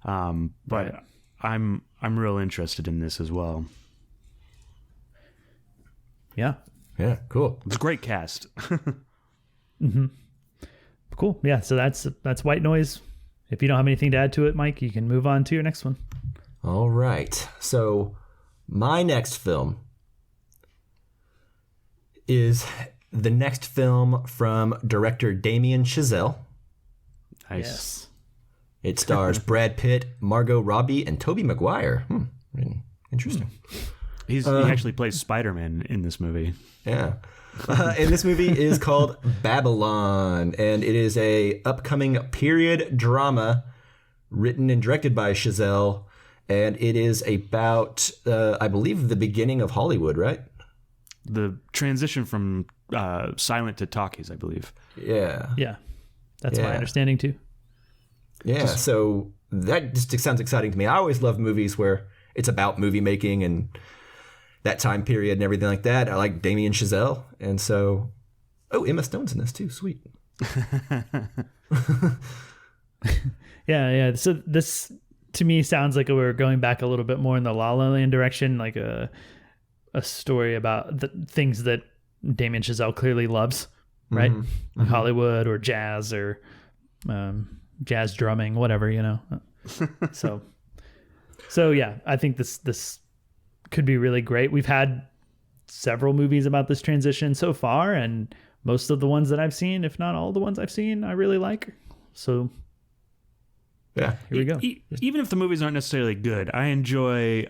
But Right. I'm real interested in this as well. Yeah. Yeah, cool. It's a great cast. Cool. Yeah. So that's White Noise. If you don't have anything to add to it, Mike, you can move on to your next one. All right. So my next film is the next film from director Damien Chazelle. Nice. Yes. It stars Brad Pitt, Margot Robbie, and Tobey Maguire. Interesting. He actually plays Spider-Man in this movie. Yeah. And this movie is called Babylon, and it is a upcoming period drama written and directed by Chazelle, and it is about, I believe, the beginning of Hollywood, right? The transition from silent to talkies, I believe. Yeah. Yeah. That's my understanding too. Yeah, so that just sounds exciting to me. I always love movies where it's about movie making and that time period and everything like that. I like Damien Chazelle, and so Emma Stone's in this too. Sweet. Yeah. So this to me sounds like we're going back a little bit more in the La La Land direction, like a story about the things that Damien Chazelle clearly loves, right? Like Hollywood or jazz or jazz drumming, whatever, you know. So yeah, I think this could be really great. We've had several movies about this transition so far, and most of the ones that I've seen, if not all the ones I've seen, I really like. So yeah, here we go. Even if the movies aren't necessarily good, I enjoy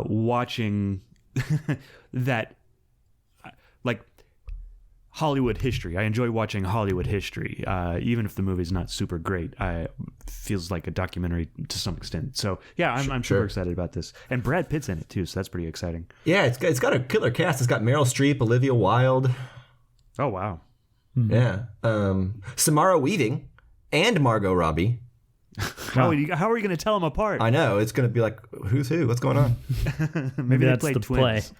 watching that, like Hollywood history. I enjoy watching Hollywood history, even if the movie's not super great. It feels like a documentary to some extent. So yeah, I'm super excited about this, and Brad Pitt's in it too, so that's pretty exciting. Yeah, it's got a killer cast. It's got Meryl Streep, Olivia Wilde. Oh wow. Yeah, Samara Weaving, and Margot Robbie. How are you going to tell them apart? I know, it's going to be like, who's who? What's going on? Maybe they that's play the twins. play.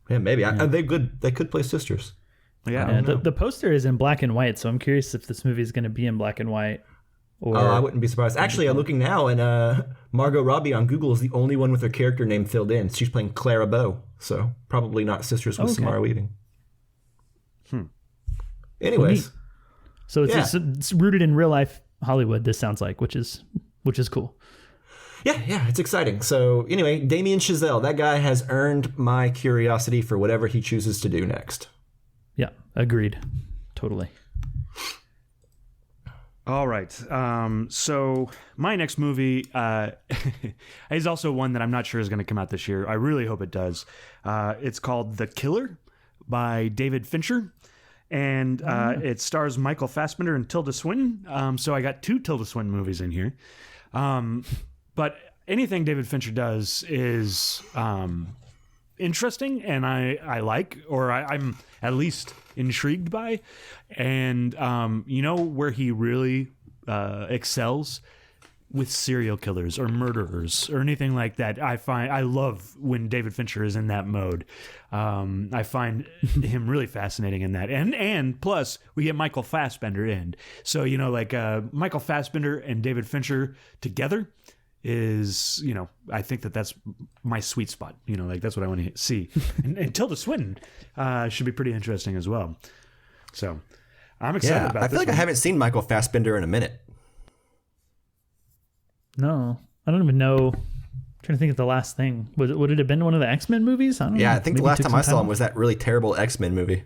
Yeah, maybe. They could play sisters. Yeah. The poster is in black and white, so I'm curious if this movie is going to be in black and white. Or I wouldn't be surprised. Actually, I'm looking now, and Margot Robbie on Google is the only one with her character name filled in. She's playing Clara Bow, so probably not sisters with Samara Weaving. Anyways, so it's rooted in real life Hollywood. This sounds like, which is cool. Yeah, it's exciting. So anyway, Damien Chazelle, that guy has earned my curiosity for whatever he chooses to do next. Yeah, agreed. Totally. All right. So my next movie is also one that I'm not sure is going to come out this year. I really hope it does. It's called The Killer by David Fincher. And it stars Michael Fassbender and Tilda Swinton. So I got 2 Tilda Swinton movies in here. But anything David Fincher does is interesting, and I like, or I'm at least intrigued by. And where he really excels with serial killers or murderers or anything like that. I love when David Fincher is in that mode. I find him really fascinating in that. And plus we get Michael Fassbender in. So, Michael Fassbender and David Fincher together is, I think that's my sweet spot. That's what I want to see. And Tilda Swinton should be pretty interesting as well. So I'm excited about this. I feel like I haven't seen Michael Fassbender in a minute. No, I don't even know. I'm trying to think of the last thing. Would it have been one of the X-Men movies? I don't know. I think the last time I saw him was that really terrible X-Men movie.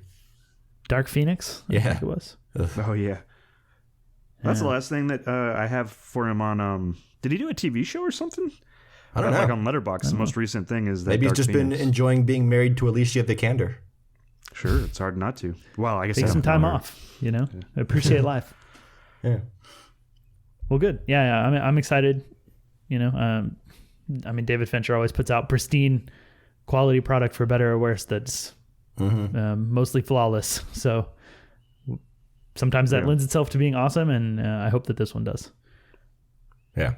Dark Phoenix? I think it was. Oh, yeah. That's the last thing that I have for him on... did he do a TV show or something? I don't know. Like on Letterboxd, the most recent thing is that maybe Dark he's just Phoenix. been enjoying being married to Alicia Vikander. Sure, it's hard not to. Well, I guess take some time off. Appreciate life. Yeah. Well, good. Yeah. I'm excited. David Fincher always puts out pristine quality product for better or worse. That's mostly flawless. So sometimes that lends itself to being awesome, and I hope that this one does. Yeah.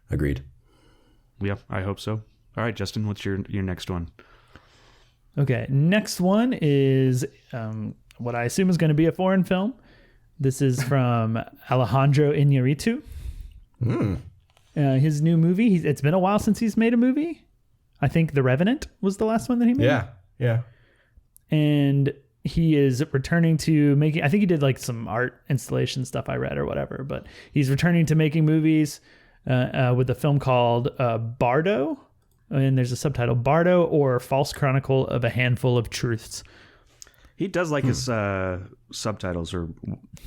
Agreed. Yeah, I hope so. All right, Justin, what's your next one? Okay, next one is what I assume is going to be a foreign film. This is from Alejandro Iñárritu. His new movie. It's been a while since he's made a movie. I think The Revenant was the last one that he made. Yeah. And he is returning to making... I think he did like some art installation stuff I read or whatever. But he's returning to making movies with a film called Bardo. And there's a subtitle, Bardo, or False Chronicle of a Handful of Truths. He does like his subtitles.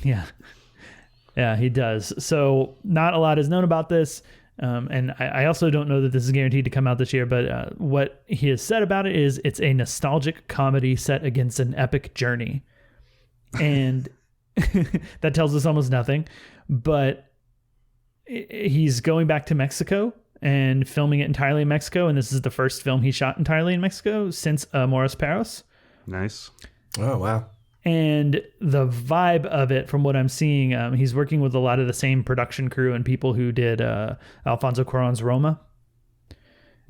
Yeah, he does. So not a lot is known about this. And I also don't know that this is guaranteed to come out this year, but what he has said about it is it's a nostalgic comedy set against an epic journey. And that tells us almost nothing. But he's going back to Mexico and filming it entirely in Mexico. And this is the first film he shot entirely in Mexico since Amores Perros. Nice. Oh, wow. And the vibe of it, from what I'm seeing, he's working with a lot of the same production crew and people who did Alfonso Cuarón's Roma.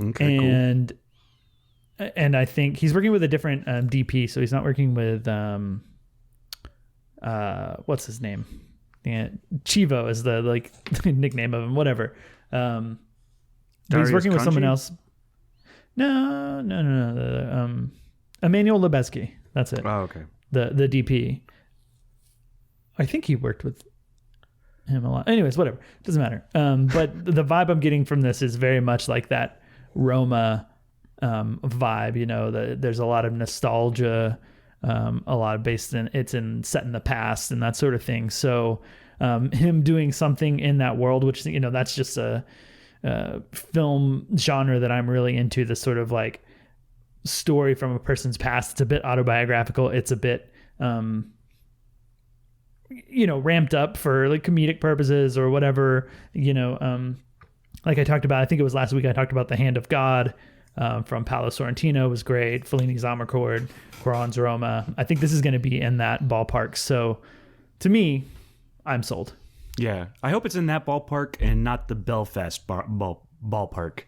Okay, and I think he's working with a different DP, so he's not working with what's his name? Yeah, Chivo is the nickname of him. Whatever. But he's working with someone else. No. Emmanuel Lubezki. That's it. Oh, okay. The DP. I think he worked with him a lot. Anyways, whatever. Doesn't matter. But the vibe I'm getting from this is very much like that Roma vibe. There's a lot of nostalgia, a lot of set in the past and that sort of thing. So him doing something in that world, which that's just a film genre that I'm really into. This sort of like story from a person's past. It's a bit autobiographical. It's a bit ramped up for like comedic purposes or whatever. Like I talked about, I think it was last week, I talked about The Hand of God from Paolo Sorrentino was great. Fellini's Amarcord, Cuarón's Roma. I think this is going to be in that ballpark. So to me, I'm sold. Yeah, I hope it's in that ballpark and not the Belfast ballpark.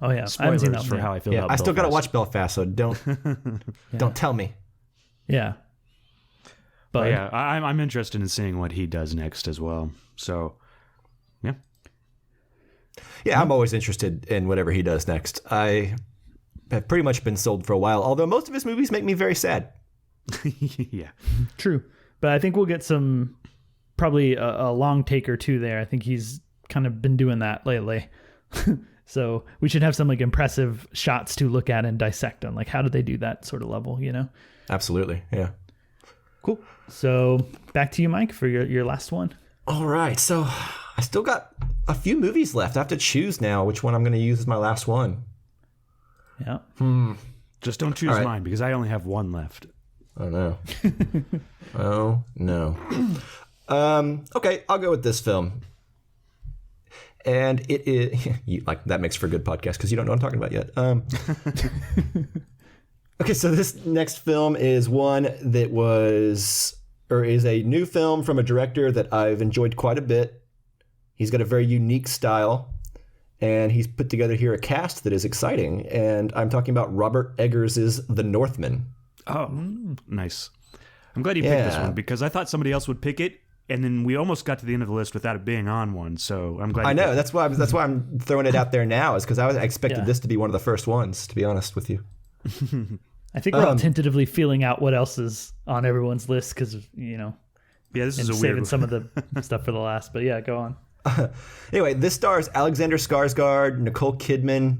Oh yeah, spoilers I haven't seen that for one. how I feel about I still got to Belfast. watch Belfast, so don't tell me. Yeah, but yeah, I'm interested in seeing what he does next as well. So, yeah. Yeah, I'm always interested in whatever he does next. I have pretty much been sold for a while, although most of his movies make me very sad. Yeah, true. But I think we'll get some probably a long take or two there. I think he's kind of been doing that lately. So we should have some like impressive shots to look at and dissect on, like how did they do that sort of level, you know? Absolutely. Yeah. Cool. So back to you, Mike, for your last one. All right. So I still got a few movies left. I have to choose now which one I'm going to use as my last one. Yeah. Just don't choose mine because I only have one left. Oh, no. Oh, no. Okay, I'll go with this film. And it is... like that makes for a good podcast because you don't know what I'm talking about yet. Okay, so this next film is one that is a new film from a director that I've enjoyed quite a bit. He's got a very unique style, and he's put together here a cast that is exciting. And I'm talking about Robert Eggers' The Northman. Oh, nice. I'm glad you picked this one because I thought somebody else would pick it, and then we almost got to the end of the list without it being on one. So I'm glad. I know that's why I'm throwing it out there now, is because I expected this to be one of the first ones. To be honest with you, I think we're all tentatively feeling out what else is on everyone's list because yeah, this is a saving weird some of the stuff for the last. But yeah, go on. Anyway, this stars Alexander Skarsgård, Nicole Kidman,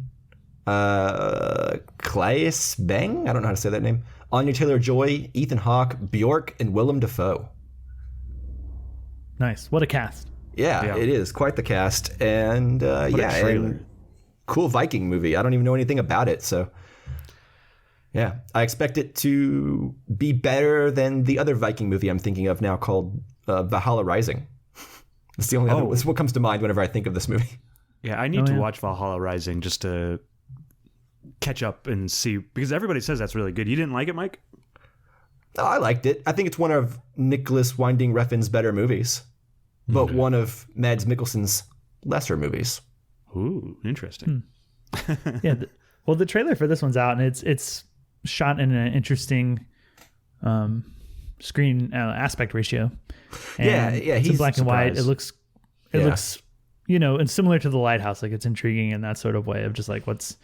Claes Bang, I don't know how to say that name, Anya Taylor-Joy, Ethan Hawke, Bjork, and Willem Dafoe. Nice. What a cast. Yeah, it is quite the cast, and trailer. Cool Viking movie. I don't even know anything about it, so yeah, I expect it to be better than the other Viking movie I'm thinking of now called Valhalla Rising. It's the only other. It's what comes to mind whenever I think of this movie. Yeah, I need to watch Valhalla Rising just to catch up and see, because everybody says that's really good. You didn't like it, Mike? No, I liked it. I think it's one of Nicholas Winding Refn's better movies, but one of Mads Mikkelsen's lesser movies. Ooh, interesting. Yeah. Well, the trailer for this one's out, and it's shot in an interesting screen aspect ratio. And it's in black and white. It looks, and similar to The Lighthouse. Like it's intriguing in that sort of way of just like what's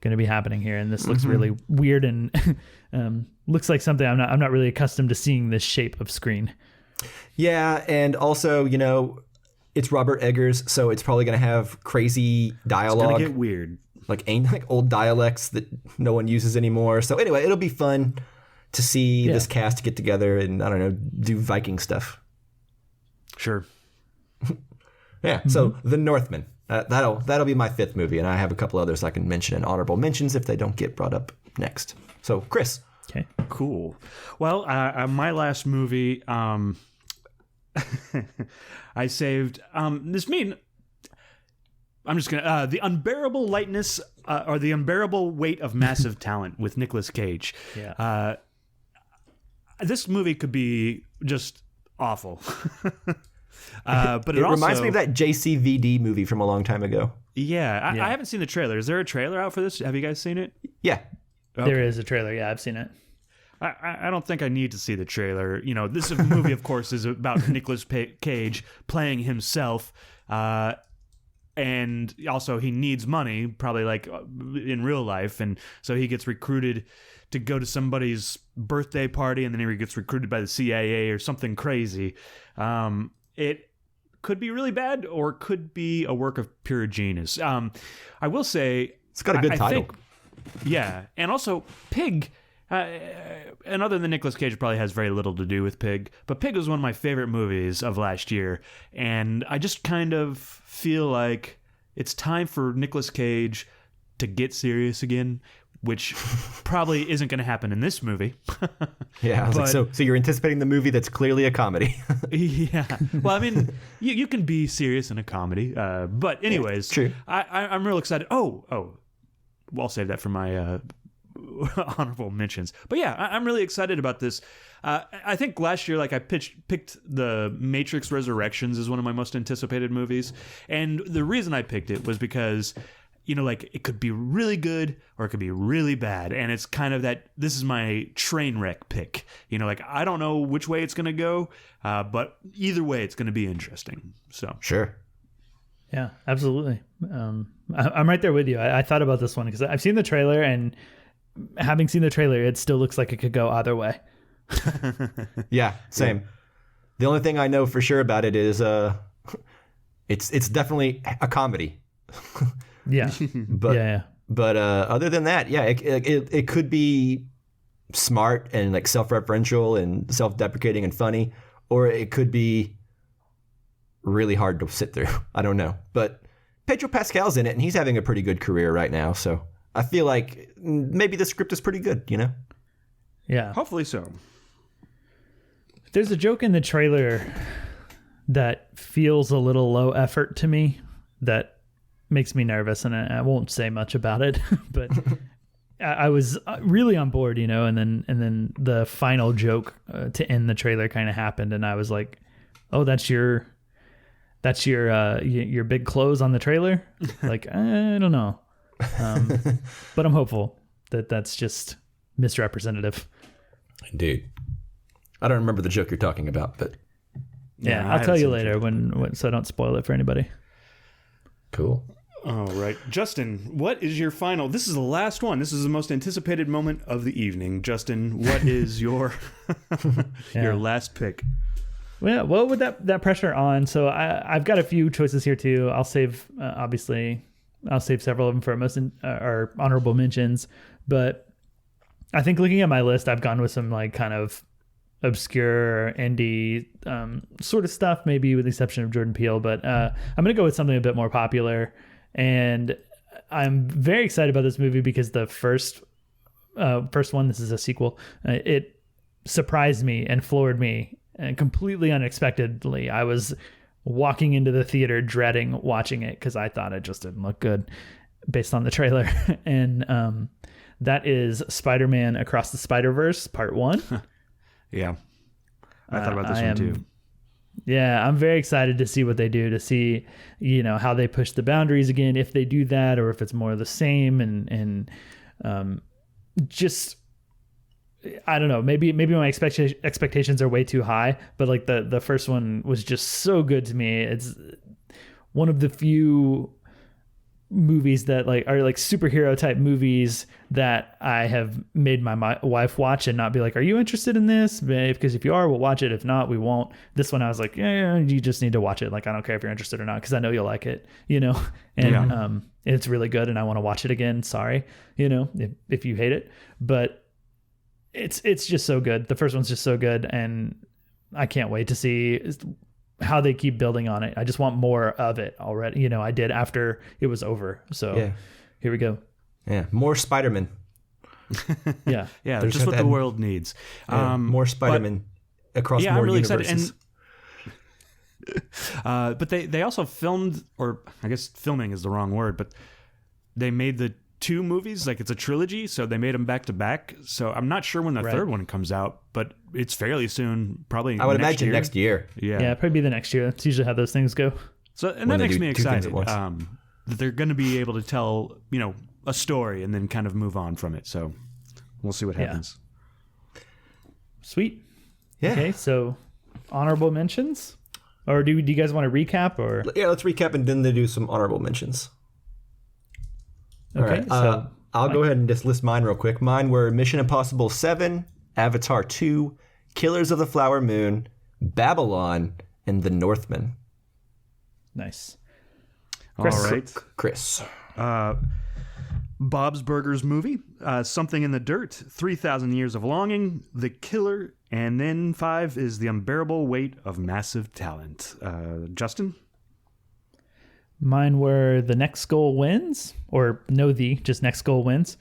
going to be happening here. And this looks really weird and looks like something I'm not really accustomed to seeing this shape of screen. Yeah, and also it's Robert Eggers, so it's probably going to have crazy dialogue. It's going to get weird. Like old dialects that no one uses anymore. So anyway, it'll be fun to see this cast get together and, I don't know, do Viking stuff. Sure. Yeah, so The Northman. That'll be my fifth movie, and I have a couple others I can mention in honorable mentions if they don't get brought up next. So, Chris. Okay. Cool. Well, my last movie, I saved this mean. I'm just gonna the unbearable lightness or the unbearable weight of massive talent with Nicolas Cage. Yeah. This movie could be just awful. But it also reminds me of that JCVD movie from a long time ago. Yeah, I haven't seen the trailer. Is there a trailer out for this? Have you guys seen it? Yeah. Okay. There is a trailer. Yeah, I've seen it. I don't think I need to see the trailer. This movie, of course, is about Nicolas Cage playing himself. And also he needs money, probably like in real life. And so he gets recruited to go to somebody's birthday party, and then he gets recruited by the CIA or something crazy. It could be really bad, or it could be a work of pure genius. I will say it's got a good title. Yeah, and also Pig. And other than Nicolas Cage, probably has very little to do with Pig. But Pig was one of my favorite movies of last year, and I just kind of feel like it's time for Nicolas Cage to get serious again, which probably isn't going to happen in this movie. Yeah, I was like, so you're anticipating the movie that's clearly a comedy. Yeah. Well, I mean, you can be serious in a comedy. But anyways, true. I'm real excited. Oh, well, I'll save that for my honorable mentions. But yeah, I'm really excited about this. I think last year, like I picked The Matrix Resurrections as one of my most anticipated movies. And the reason I picked it was because like it could be really good or it could be really bad. And it's kind of that, this is my train wreck pick. Like I don't know which way it's going to go, but either way, it's going to be interesting. So sure. Yeah, absolutely. I'm right there with you. I thought about this one because I've seen the trailer, and having seen the trailer, it still looks like it could go either way. Yeah, same. The only thing I know for sure about it is it's definitely a comedy. Yeah. But yeah. but other than that, yeah, it could be smart and like self-referential and self-deprecating and funny, or it could be really hard to sit through. I don't know. But Pedro Pascal's in it, and he's having a pretty good career right now. So I feel like maybe the script is pretty good, you know? Yeah. Hopefully so. There's a joke in the trailer that feels a little low effort to me that makes me nervous, and I won't say much about it, but I was really on board, you know, and then the final joke to end the trailer kind of happened, and I was like, "Oh, that's your big close on the trailer?" Like, I don't know, but I'm hopeful that that's just misrepresentative. Indeed. I don't remember the joke you're talking about, but Yeah, I I'll tell you haven't later when so I don't spoil it for anybody. cool. All right. Justin, what is your final? This is the last one. This is the most anticipated moment of the evening. Justin, what is your your last pick? Well, what would that pressure on? So I've got a few choices here too. I'll save I'll save several of them for our honorable mentions. But I think looking at my list, I've gone with some like kind of obscure indie sort of stuff, maybe with the exception of Jordan Peele. But I'm gonna go with something a bit more popular. And I'm very excited about this movie because the first one, this is a sequel, it surprised me and floored me and completely unexpectedly. I was walking into the theater dreading watching it because I thought it just didn't look good based on the trailer. And that is Spider-Man Across the Spider-Verse Part 1. Yeah. I thought about this one too. Yeah, I'm very excited to see what they do, to see, you know, how they push the boundaries again, if they do that, or if it's more of the same, and just, I don't know, maybe my expectations are way too high, but like the first one was just so good to me. It's one of the few movies that like are like superhero type movies that I have made my wife watch and not be like, "Are you interested in this, babe? Because if you are, we'll watch it. If not, we won't." This one I was like, "Yeah, you just need to watch it. Like, I don't care if you're interested or not, because I know you'll like it, you know." And it's really good, and I want to watch it again. Sorry, you know, if you hate it, but it's just so good. The first one's just so good, and I can't wait to see how they keep building on it. I just want more of it already. You know, I did after it was over. So Here we go. Yeah, more Spider-Man. Yeah. Yeah, just what the world needs. More Spider-Man across more I'm really universes. Excited. But they also filmed, or I guess filming is the wrong word, but they made the 2 movies, like it's a trilogy, so they made them back to back. So I'm not sure when the third one comes out, but it's fairly soon, probably I would imagine next year. Yeah, probably the next year. That's usually how those things go. So, and that makes me excited that they're going to be able to tell, you know, a story and then kind of move on from it. So we'll see what happens. Sweet. Yeah. Okay, so honorable mentions, or do you guys want to recap? Or yeah, let's recap and then they do some honorable mentions. Okay, all right. I'll go ahead and just list mine real quick. Mine were Mission Impossible 7, Avatar 2, Killers of the Flower Moon, Babylon, and The Northman. Nice. Chris. All right. Chris. Bob's Burgers movie, Something in the Dirt, 3,000 Years of Longing, The Killer, and then 5 is The Unbearable Weight of Massive Talent. Justin? Mine were The Next Goal Wins, or just Next Goal Wins.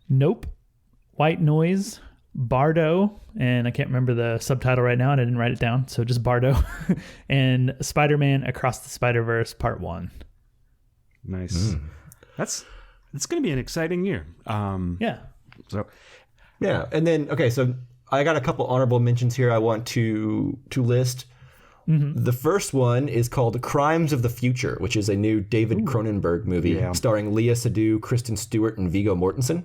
Nope. White Noise, Bardo, and I can't remember the subtitle right now, and I didn't write it down, so just Bardo, and Spider-Man Across the Spider-Verse Part 1. Nice. It's going to be an exciting year. Yeah. So, yeah, and then so I got a couple honorable mentions here I want to list. Mm-hmm. The first one is called Crimes of the Future, which is a new David Cronenberg movie starring Léa Seydoux, Kristen Stewart, and Viggo Mortensen.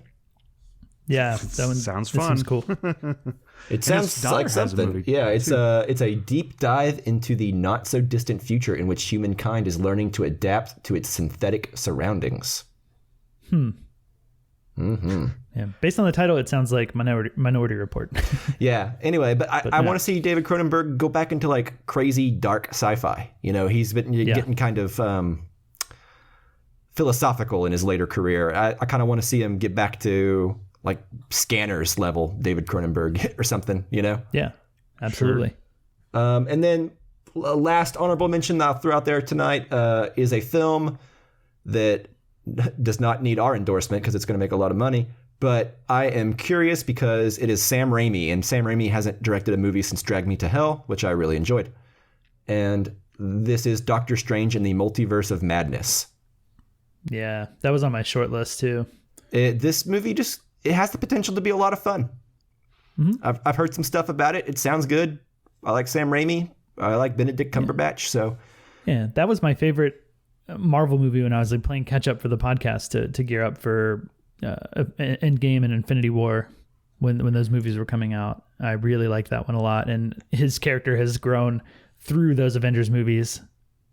Yeah, that one sounds fun. Sounds cool. It sounds like something. Yeah, it's a deep dive into the not so distant future in which humankind is learning to adapt to its synthetic surroundings. Yeah, based on the title, it sounds like Minority Report. Yeah. Anyway, but I want to see David Cronenberg go back into like crazy dark sci-fi. You know, he's been getting kind of philosophical in his later career. I kind of want to see him get back to like Scanners level David Cronenberg or something. You know? Yeah, absolutely. Sure. And then last honorable mention that I'll throw out there tonight is a film that does not need our endorsement because it's going to make a lot of money. But I am curious because it is Sam Raimi, and Sam Raimi hasn't directed a movie since Drag Me to Hell, which I really enjoyed. And this is Doctor Strange in the Multiverse of Madness. Yeah, that was on my short list too. This movie it has the potential to be a lot of fun. Mm-hmm. I've heard some stuff about it. It sounds good. I like Sam Raimi. I like Benedict Cumberbatch. So yeah, that was my favorite Marvel movie when I was like playing catch up for the podcast to gear up for Endgame and Infinity War when those movies were coming out. I really liked that one a lot, and his character has grown through those Avengers movies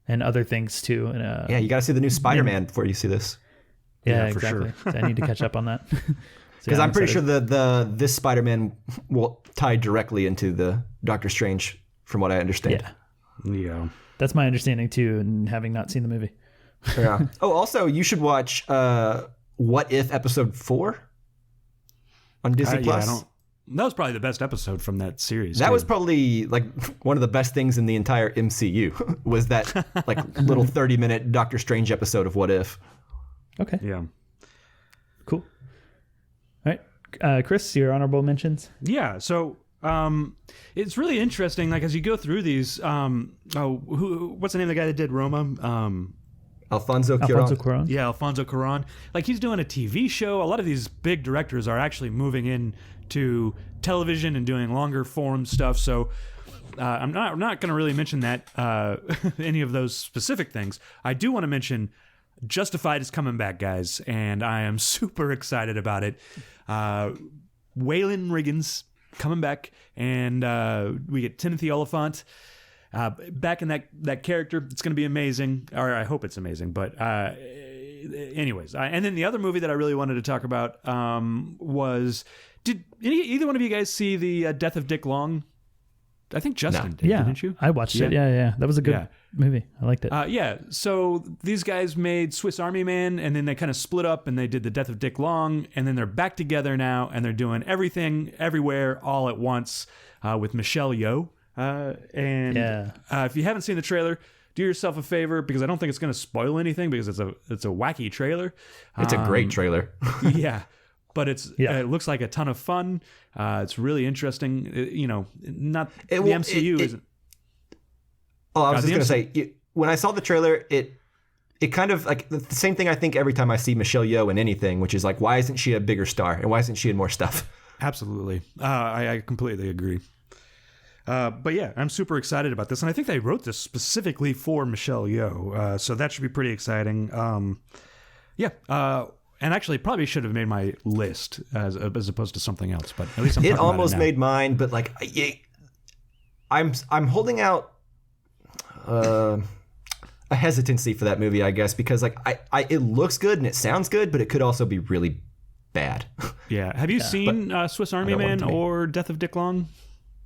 and other things too. And, yeah, you got to see the new Spider-Man before you see this. Yeah, exactly. Sure. So I need to catch up on that because I'm pretty sure this Spider-Man will tie directly into the Doctor Strange, from what I understand. Yeah, that's my understanding too, and having not seen the movie. Yeah. Oh, also, you should watch What If Episode 4 on Disney Plus. Yeah, that was probably the best episode from that series. That was probably like one of the best things in the entire MCU was that like little 30-minute Doctor Strange episode of What If. Okay. Yeah. Cool. All right. Chris, your honorable mentions? Yeah. So it's really interesting. Like as you go through these, what's the name of the guy that did Roma? Alfonso Cuarón. Yeah, Alfonso Cuarón. Like he's doing a TV show. A lot of these big directors are actually moving into television and doing longer form stuff. So I'm not going to really mention that any of those specific things. I do want to mention Justified is coming back, guys, and I am super excited about it. Waylon Riggins coming back, and we get Timothy Olyphant back in that character. It's going to be amazing, or I hope it's amazing. But anyways, and then the other movie that I really wanted to talk about was, did either one of you guys see the Death of Dick Long? I think Justin did, didn't you? I watched it. Yeah. That was a good movie. I liked it. Yeah. So these guys made Swiss Army Man, and then they kind of split up, and they did the Death of Dick Long, and then they're back together now, and they're doing Everything, Everywhere, All at Once with Michelle Yeoh. If you haven't seen the trailer, do yourself a favor, because I don't think it's going to spoil anything, because it's a wacky trailer. It's a great trailer. Yeah. But it looks like a ton of fun. It's really interesting. The MCU isn't. Oh, I was just going to say, when I saw the trailer, it kind of like the same thing I think every time I see Michelle Yeoh in anything, which is like, why isn't she a bigger star? And why isn't she in more stuff? Absolutely. I completely agree. But yeah, I'm super excited about this. And I think they wrote this specifically for Michelle Yeoh. So that should be pretty exciting. And actually, probably should have made my list as opposed to something else. But at least I'm it talking almost about it now. made mine. But like, I'm holding out a hesitancy for that movie, I guess, because like it looks good and it sounds good, but it could also be really bad. Yeah. Have you seen Swiss Army Man or Death of Dick Long?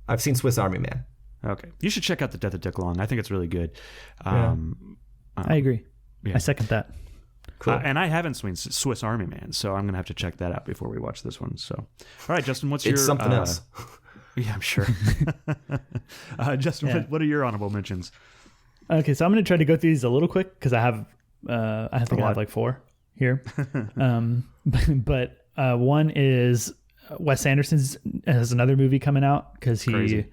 I've seen Swiss Army Man. Okay, you should check out the Death of Dick Long. I think it's really good. I agree. Yeah. I second that. Cool. And I haven't seen Swiss Army Man, so I'm gonna have to check that out before we watch this one. So, all right, Justin, what's your something else? Yeah, I'm sure. Justin, what are your honorable mentions? Okay, so I'm gonna try to go through these a little quick because I have like 4 here. But one is Wes Anderson has another movie coming out because he,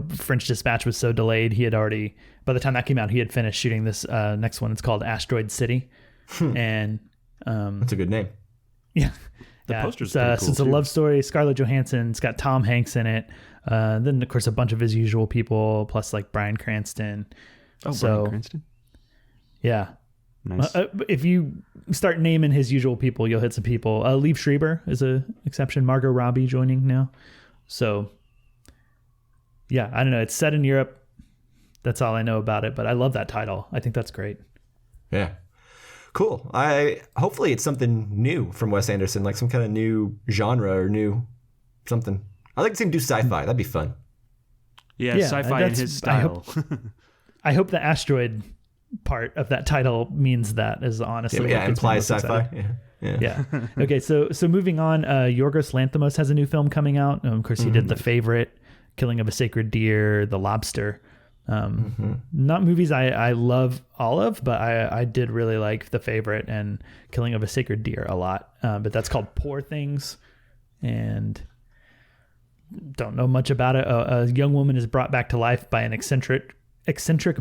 French Dispatch was so delayed. He had already, by the time that came out, he had finished shooting this next one. It's called Asteroid City. And that's a good name. Yeah. The poster's pretty cool. It's a love story. Scarlett Johansson. It's got Tom Hanks in it. Then, of course, a bunch of his usual people, plus like Bryan Cranston. Bryan Cranston? Yeah. Nice. If you start naming his usual people, you'll hit some people. Liev Schreiber is an exception. Margot Robbie joining now. So, yeah, I don't know. It's set in Europe. That's all I know about it, but I love that title. I think that's great. Yeah. Cool. Hopefully it's something new from Wes Anderson, like some kind of new genre or new something. I'd like to see him do sci-fi. That'd be fun. Yeah, sci-fi in his style. I hope the asteroid part of that title means that, is honestly. Yeah, implies sci-fi. Yeah. Okay, so moving on, Yorgos Lanthimos has a new film coming out. Of course, he did The Favorite, Killing of a Sacred Deer, The Lobster. Not movies I love all of, but I did really like The Favorite and Killing of a Sacred Deer a lot. But that's called Poor Things, and don't know much about it. A young woman is brought back to life by an eccentric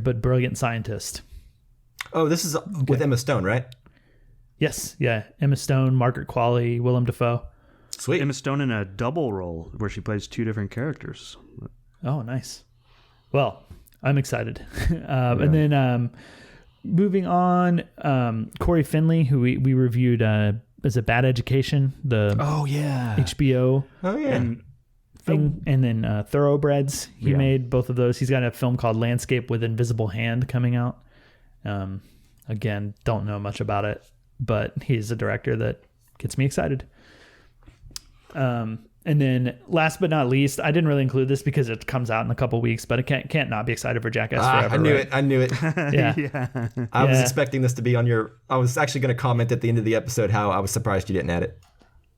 but brilliant scientist. Oh, this is with Emma Stone, right? Yes, yeah. Emma Stone, Margaret Qualley, Willem Dafoe. Sweet. Emma Stone in a double role where she plays two different characters. Oh, nice. Well, I'm excited. And then moving on, Corey Finley, who we reviewed as a Bad Education, the HBO thing, and then Thoroughbreds. He made both of those. He's got a film called Landscape with Invisible Hand coming out. Again, don't know much about it, but he's a director that gets me excited. And then last but not least, I didn't really include this because it comes out in a couple weeks, but I can't not be excited for Jackass Forever. I knew it. Yeah. I was expecting this to be on your... I was actually going to comment at the end of the episode how I was surprised you didn't add it.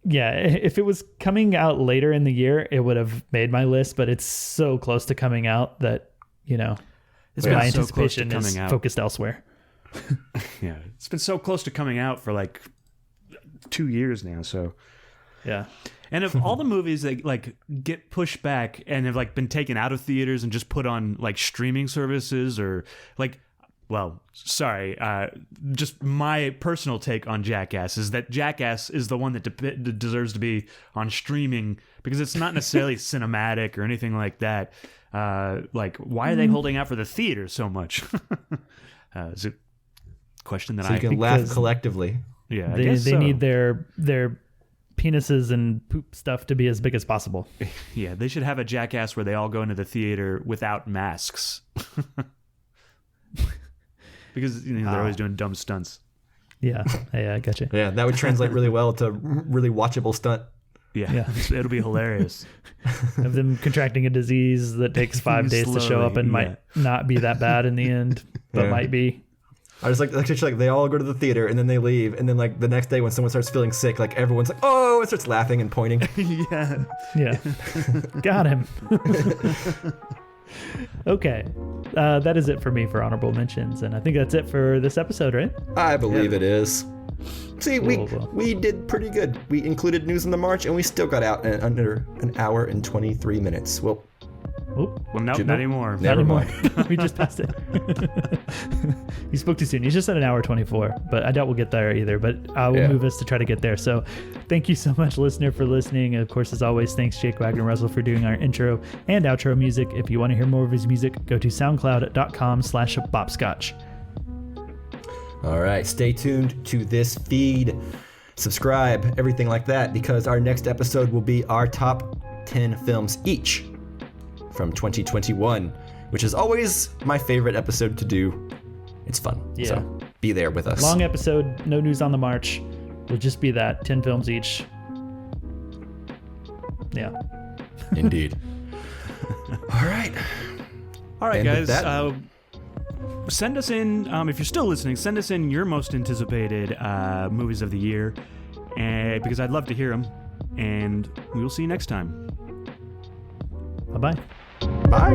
Yeah, if it was coming out later in the year, it would have made my list, but it's so close to coming out that, my anticipation is focused elsewhere. Yeah, it's been so close to coming out for like 2 years now, so... Yeah. And of all the movies that like get pushed back and have like been taken out of theaters and just put on like streaming services or like, well, sorry, just my personal take on Jackass is that Jackass is the one that deserves to be on streaming because it's not necessarily cinematic or anything like that. Like, why are they holding out for the theater so much? Is it a question that so you can laugh collectively. Yeah, they need their penises and poop stuff to be as big as possible. Yeah, they should have a Jackass where they all go into the theater without masks. Because they're always doing dumb stunts. Yeah, I gotcha. Yeah, that would translate really well to really watchable stunt. Yeah. It'll be hilarious. Of them contracting a disease that takes 5 days to show up and might not be that bad in the end, but might be. I just like they all go to the theater and then they leave, and then like the next day when someone starts feeling sick, like everyone's like, oh, and starts laughing and pointing. Yeah. Got him. Okay, that is it for me for honorable mentions, and I think that's it for this episode, right? I believe it is. See, we did pretty good. We included news in the March, and we still got out in under an hour and 23 minutes. Well, not anymore. Never mind. We just passed it. You spoke too soon. You just said an hour 24, but I doubt we'll get there either. But I will move us to try to get there. So thank you so much, listener, for listening. And of course, as always, thanks Jake Wagner-Russell for doing our intro and outro music. If you want to hear more of his music, go to soundcloud.com/bopscotch. All right, stay tuned to this feed. Subscribe, everything like that, because our next episode will be our top 10 films each from 2021, which is always my favorite episode to do. It's fun. Yeah. So be there with us. Long episode, no news on the march. Will just be that 10 films each. Yeah. Indeed. All right, guys. Send us in, if you're still listening, send us in your most anticipated movies of the year, because I'd love to hear them. And we will see you next time. Bye-bye. Bye.